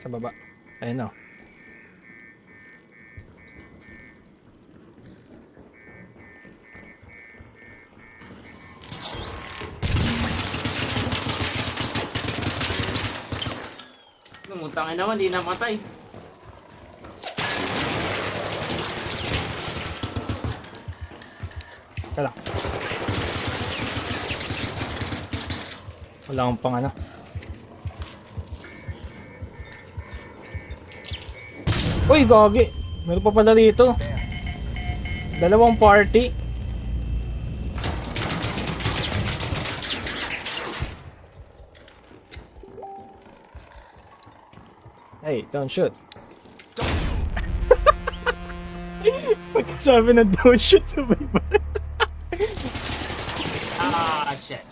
Sa baba. Ayun o. Lumutangin naman, di namatay. Kala. Wala akong pang ano. Uy, gagi! Meron pa pala dito. Dalawang party. Hey, don't shoot. Pagkasabi na don't shoot, sabay ba? Ah, shit.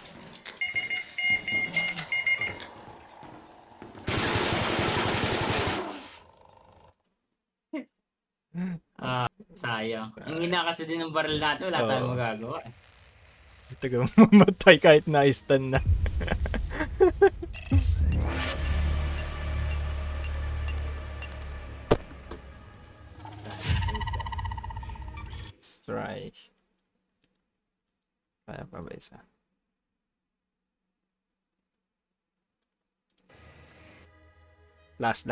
Sayang. Ang hina kasi din ng barrel natin, wala tayong Oo. magagawa. Taga mamatay kahit na-stun na. Strike. Kaya pa ba isa? Last.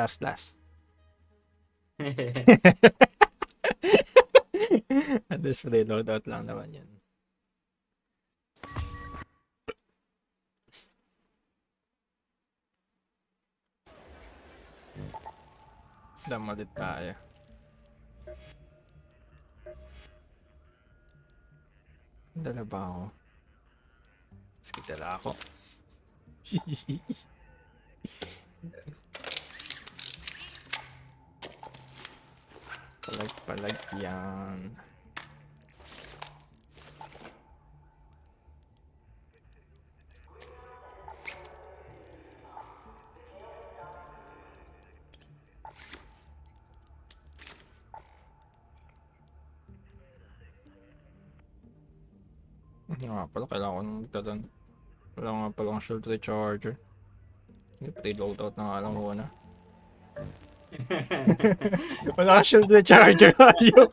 At least free loadout lang naman yun. Dam ulit tayo. Dala ba ako? Sige, dala ako. Palag yan. Nga pala, kailangan ko nang magdalan. Wala nga pala akong shield recharger. Preload out na nga lang muna. Wala akong shield recharger. Ayun.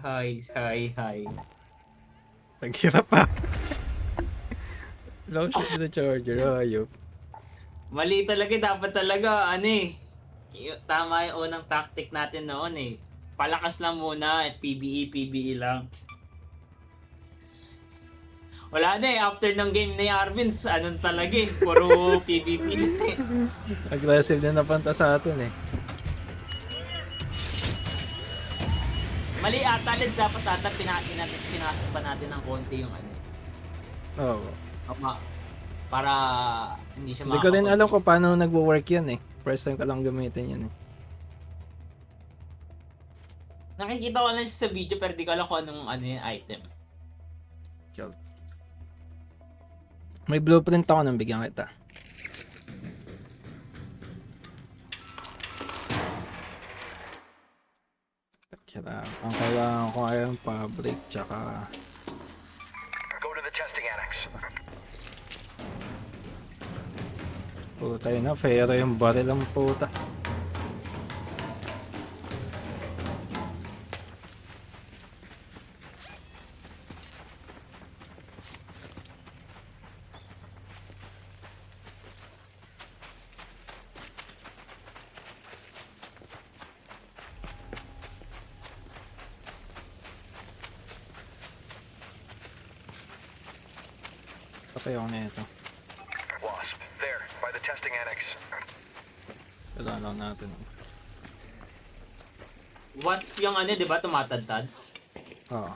Hi. Naghirap pa. Wala akong shield recharger. Ayun. Mali talaga, dapat talaga, tama yung unang tactic natin noon eh. Palakas lang muna at PBE lang. Wala na eh, after ng game ni Arvins, anong talaga eh, puro PvP na eh. Aggressive din napunta sa atin eh. Mali ata, Leds, dapat pinasok pa natin ng konti yung Oo. para hindi siya Hindi ko din alam kung paano nagwo-work yan eh. First time ko lang gamitin yan eh. Nakikita ko lang siya sa video pero di ko alam kung anong yung item. May blueprint ako nang bigyan kita. Ang kailangan ko ay ang fabric tsaka Go to the testing annex. puta yun na, fair yung baril ang puta. Patay ako na ito. Wasp, there, by the testing annex. Kailangan lang natin. Wasp yung di ba, tumatadtad? Oo.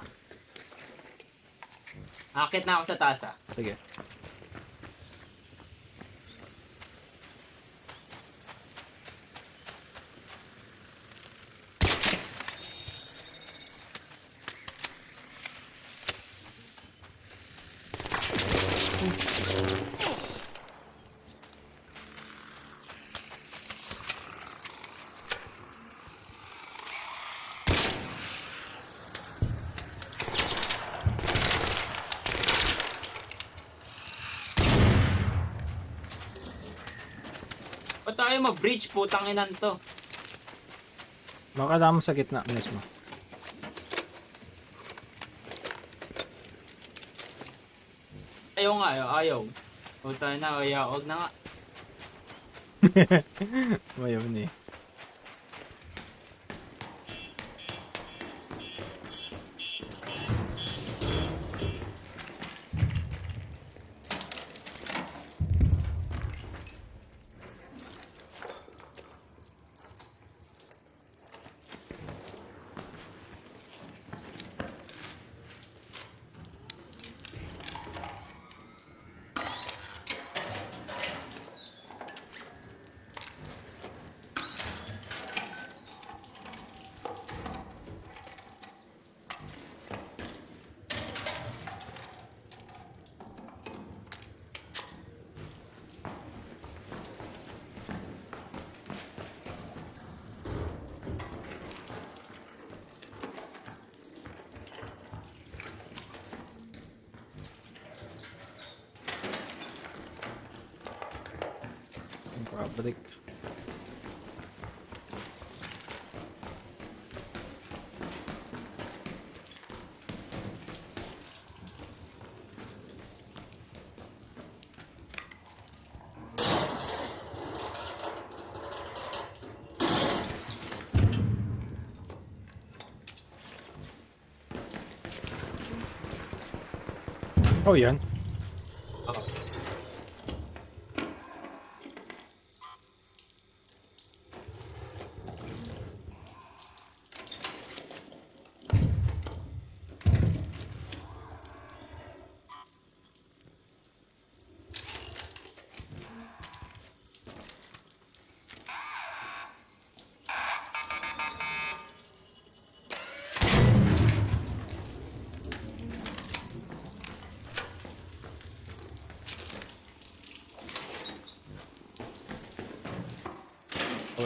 Akit na ako sa taas ah. Sige. Ba't tayo mag-breach? Putang inan to. Baka lang sa gitna mismo. Ayaw. Puta na, huwag na nga. Mayaw na eh. Pabrik. Oh, yan.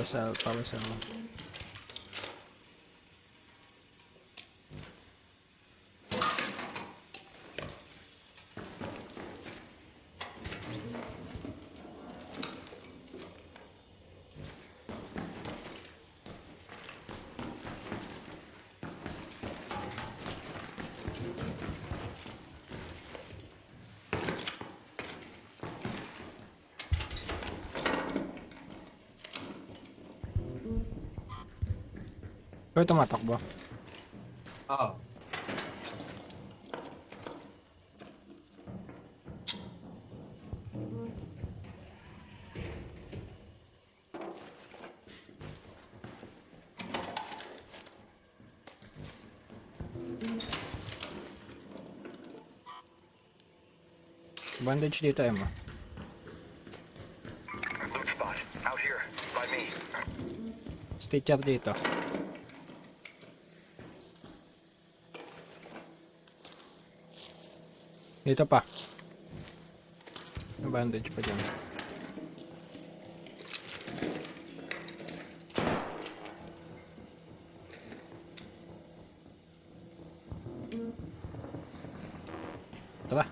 Power cell. Ikaw tumatakbo. Oo. Bandage dito, Emma. Loot spot. Out here. By me. Stitcher dito. Dito pa. May bandage pa dyan. Tara.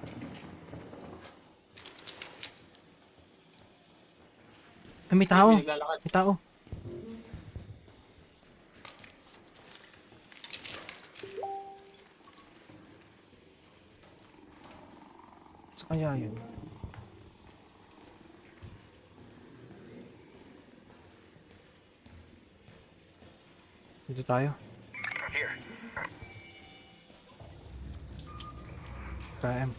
Ay, may tao. Naglalakad. May tao. Sa kaya yun? Dito tayo. Here. KM.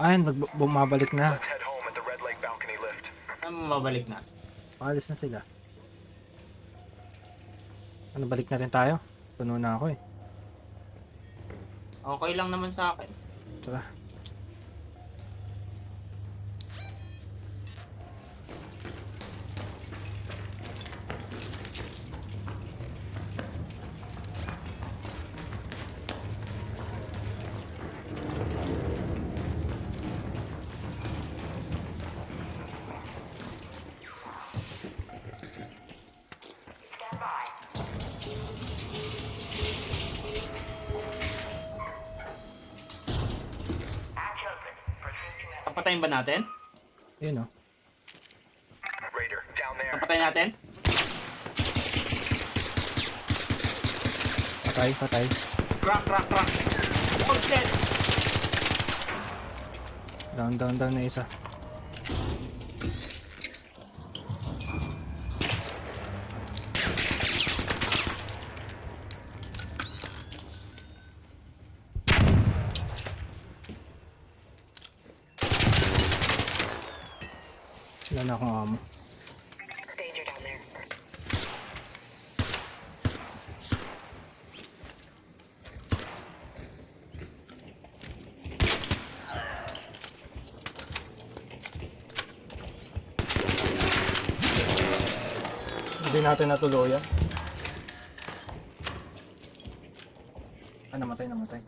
Ayun, bumabalik na. Let's head home at the Red Lake balcony lift. Ano mabalik na? Paalis na sila. Ano, balik natin tayo? Puno na ako eh. Okay lang naman sa akin. Tara. Papatayin ba natin? Yun oh. Raider, down there. Papatayin natin? Patay, patay. Crack, crack, crack. Oh shit! Down, down, down na isa. Wala na akong ammo. Danger down there. Hindi natin natuluyan. Ah, namatay, namatay.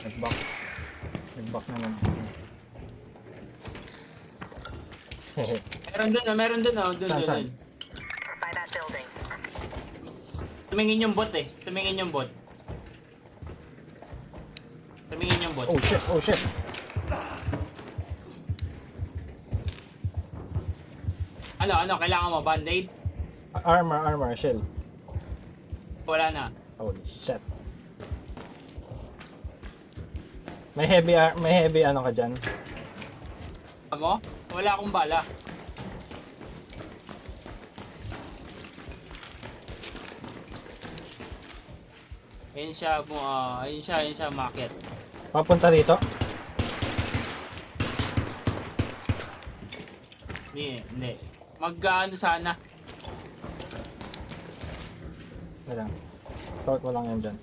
Nag-back. Nag-back na naman. Meron dun oh. Dun, Saan, dun, saan? dun. By that building. Tumingin yung bot eh. Tumingin yung bot. Tumingin abot. Oh shit, oh shit. Ano, kailangan mo? Band-aid? Armor, shield. Wala na. Holy shit. May heavy ano ka dyan? Mo? Wala akong bala. Ayun siya, market. Papunta rito? Hindi. Mag-ano sana. Wala. Scout mo lang yan dyan.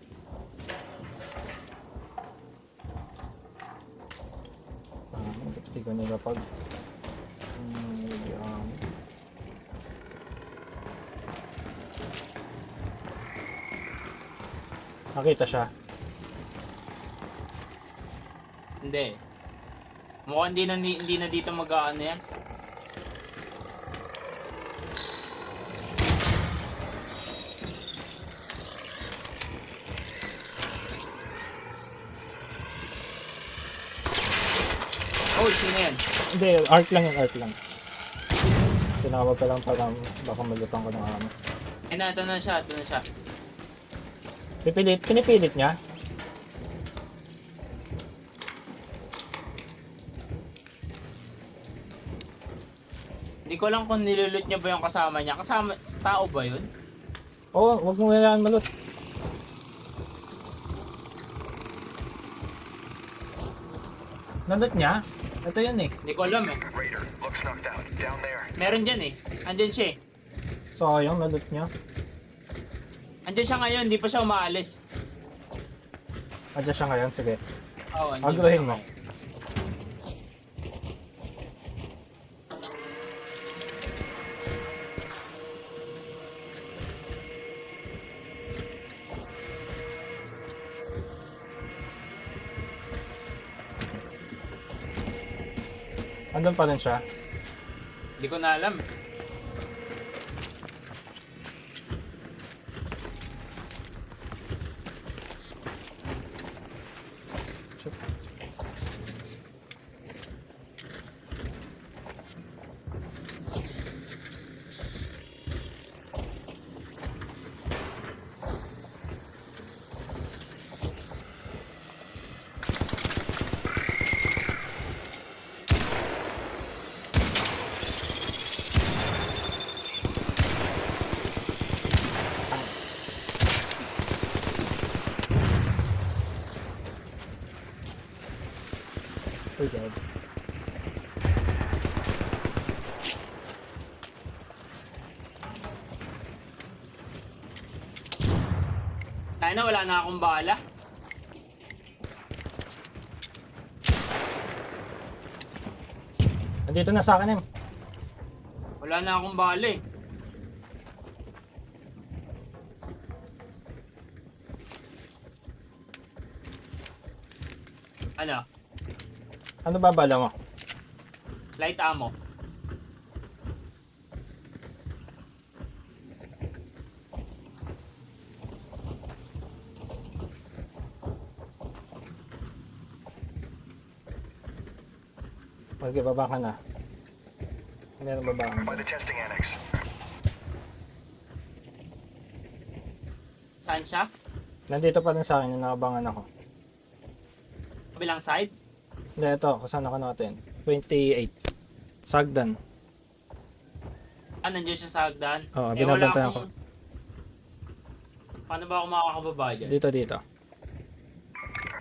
Hindi ko nila pag... Nakita siya. Hindi. Mukhang hindi na dito mag-ano yan. Oh, sino yan? Hindi, arc lang yan, arc lang. Tinawag ka lang para baka malutang ko ng ano. Ay na, ito na siya. Pinipilit niya? Hindi ko lang kung nilulot niya ba yung kasama niya. Kasama, tao ba yun? Oo, wag mo yan malut. Nalot niya? Ito yun eh. Hindi ko alam eh. Raider, looks knocked out. Down there. Meron dyan eh. Andyan siya eh. Sayang, nalot niya. Andyan siya ngayon, hindi pa siya umaalis. Adya siya ngayon, sige. Oo, andyan Agrohin pa siya mo. ngayon. Andun pa rin siya. Hindi ko na alam. Oh god. Tayo na, wala na akong bala. Nandito na sa akin eh. Wala na akong bala eh. Ano? Ano ba bala mo? Light ammo. Okay, baba ka na. Meron baba ka By na. the testing annex. Saan siya? Nandito pa rin sa akin, yung nakabangan ako. Kabilang side? Hindi, ito, kasama ka natin. 28. Sagdan. Nandiyan siya sa hagdan. Oo, wala binabantayan akong... Paano ba ako makakababa dyan? Dito.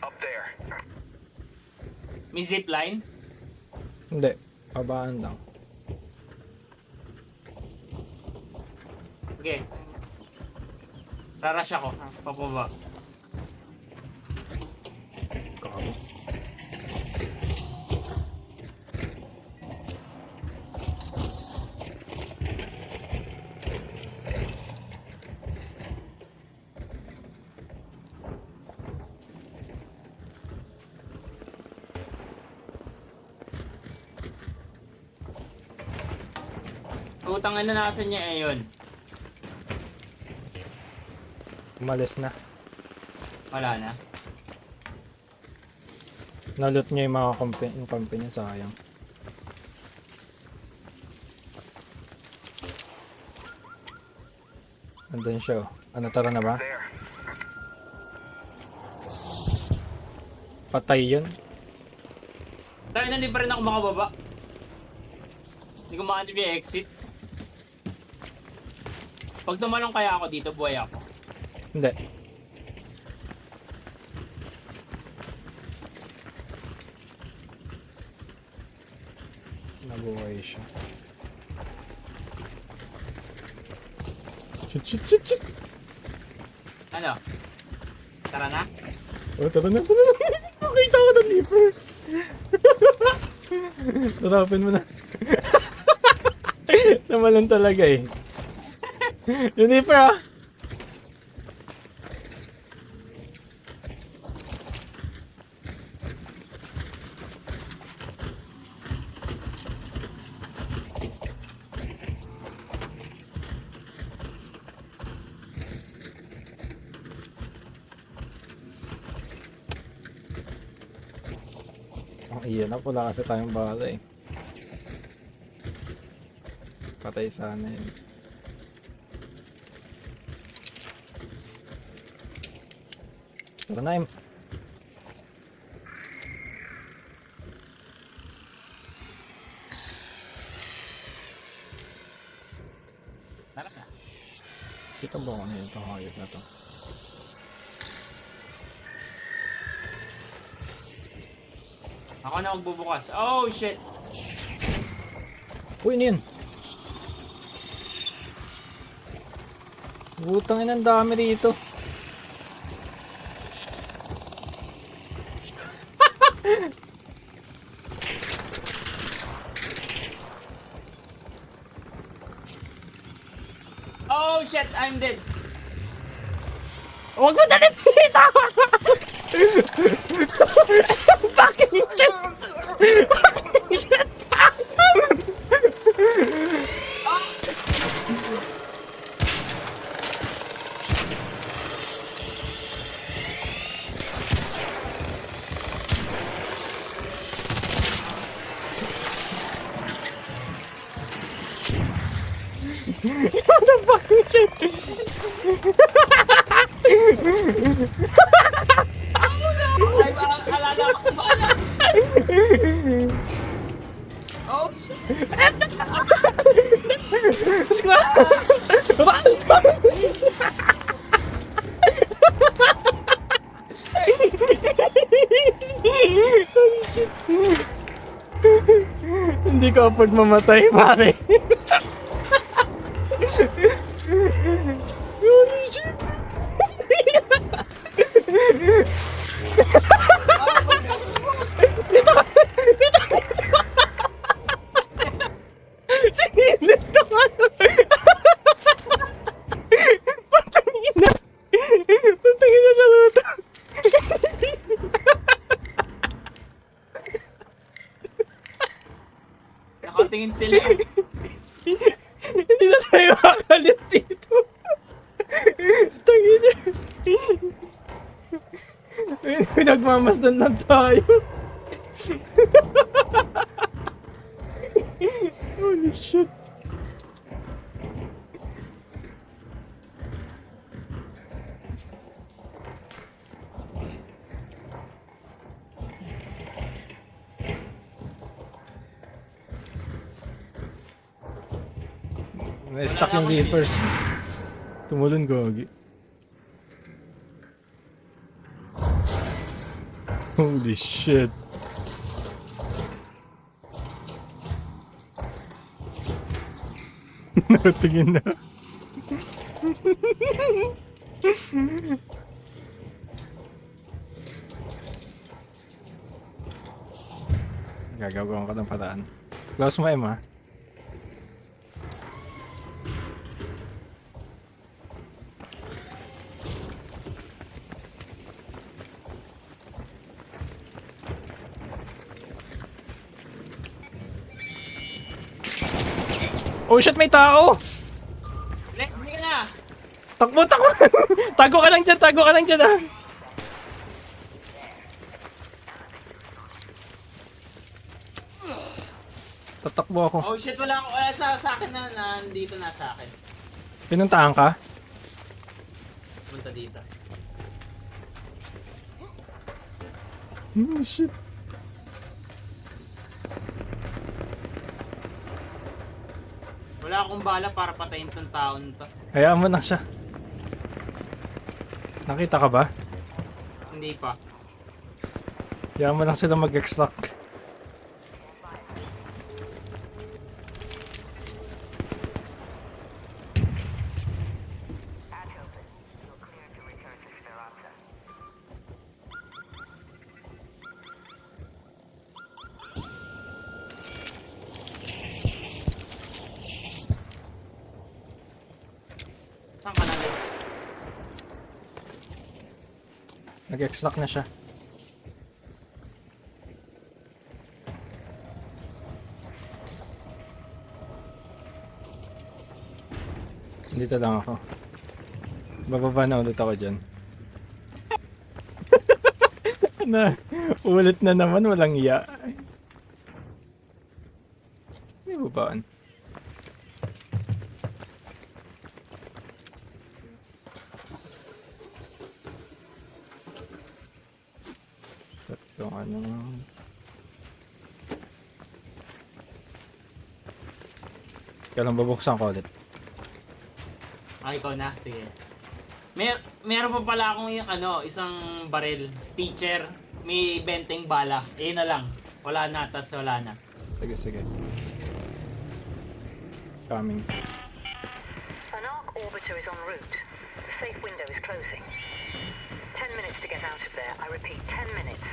Up there. May zipline? Hindi, babaan lang. Okay. Rarash ako. Papaba. Kakabi. Utangin na nasa niya eh yun. Umalis na. Wala na. Nalot niya yung mga kampi niya, sayang. Nandun siya. Ano, tara na ba? There. Patay yun. Tayo na, hindi pa rin ako makababa. Hindi ko makanip yung exit. Pag tumalong kaya ako dito, buhay ako. Hindi. Nabuhay siya. Shit. Ano? Tara na? Oh, tara na. Nakita ko na leaper. Sarapin mo na. Naman talaga eh. Yung leaper ah. Iyan na, wala kasi tayong bala eh. Patay sana yun. Tara na, Im. Tara na. Kita ba kung ano yung hayop na to? Ako na magbubukas. Oh, shit! Uy, ano yun? Butang ina, ang dami dito. Oh, shit! I'm dead! Huwag ko na nagsikita! Bakit shit? What the fuck is shit? Ay, alala ko ba? Oh, shit! Let's go! Hindi ko afford mamatay, pare. Holy shit! Sinilip ka ba? Patangina! Patangina na luto! Nakatingin sila. Hindi na tayo makalit dito. Tangina. Pinagmamasdan lang tayo. Holy shit. Na-stuck yung leaper. Tumulon gagi. Holy shit. Nakatingin na. Gagawin ko ng paraan. Close mo, Em, ha? Oh shit, may tao! Hindi ka na! Takbo! Tago ka lang dyan ah! Tatakbo ako. Oh shit, wala ako. Sa akin na, nandito na sa akin. Pinuntahan ka? Punta dito. Oh, shit. Wala akong bala para patayin tong taon to. Hayaan mo na siya. Nakita ka ba? Hindi pa. Hayaan mo lang sila mag-extract. Saan ka na, Lex? Nag-extract na siya. Dito lang ako. Bababa na ulit ako dyan. Na, ulit na naman, walang iya. May babaan. Tatlong ano. Kailan babuksan ko ulit? Ikaw na, sige. Meron pa pala akong isang barrel, Stitcher, may 20 bala. Na lang. Wala na, tas wala na. Sige, sige. Coming. An arc orbiter is en route. The safe window is closing. 10 minutes to get out of there. I repeat, 10 minutes.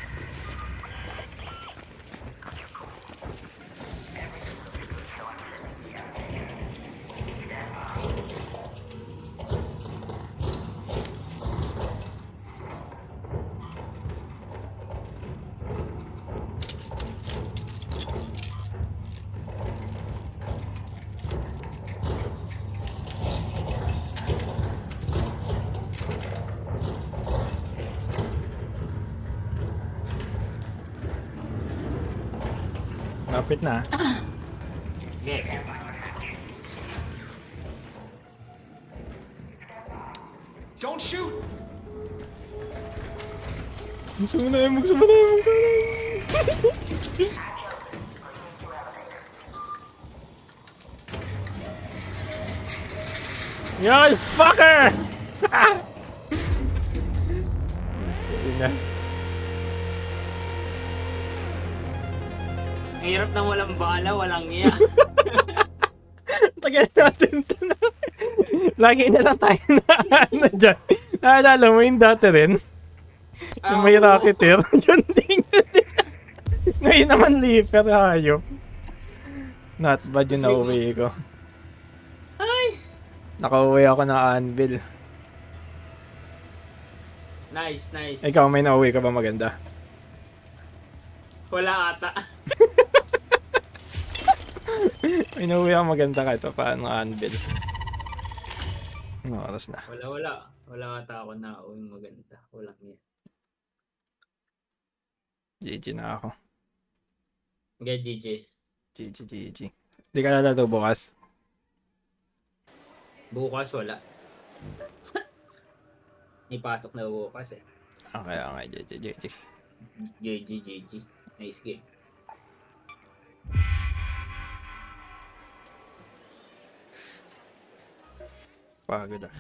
Lapit na. Okay. Don't shoot! Buksan mo na yan, buksan mo na yan, buksan mo na yan. Yoy, fucker! Ina. Ang hirap nang walang bala, walang iya. Tagal natin ito na. Lagi na lang tayo na ano dyan. Naalala mo yung dati rin? Yung may rocketeer. Yun din. Ngayon naman leaper, hayop. Not bad yung nauwi ko. Ay! Nakauwi ako ng anvil. Nice, nice. Ikaw, may nauwi ka ba maganda? Wala ata. May nauwi ako maganda kahit pa paano anvil. Ano oras na? Wala. Wala ata ako na maganda. Walang iya. GG na ako. Okay, GG. GG. Di ka lalaro bukas? Bukas wala. May pasok na bukas eh. Okay. GG. GG. Nice game. Pagod ah.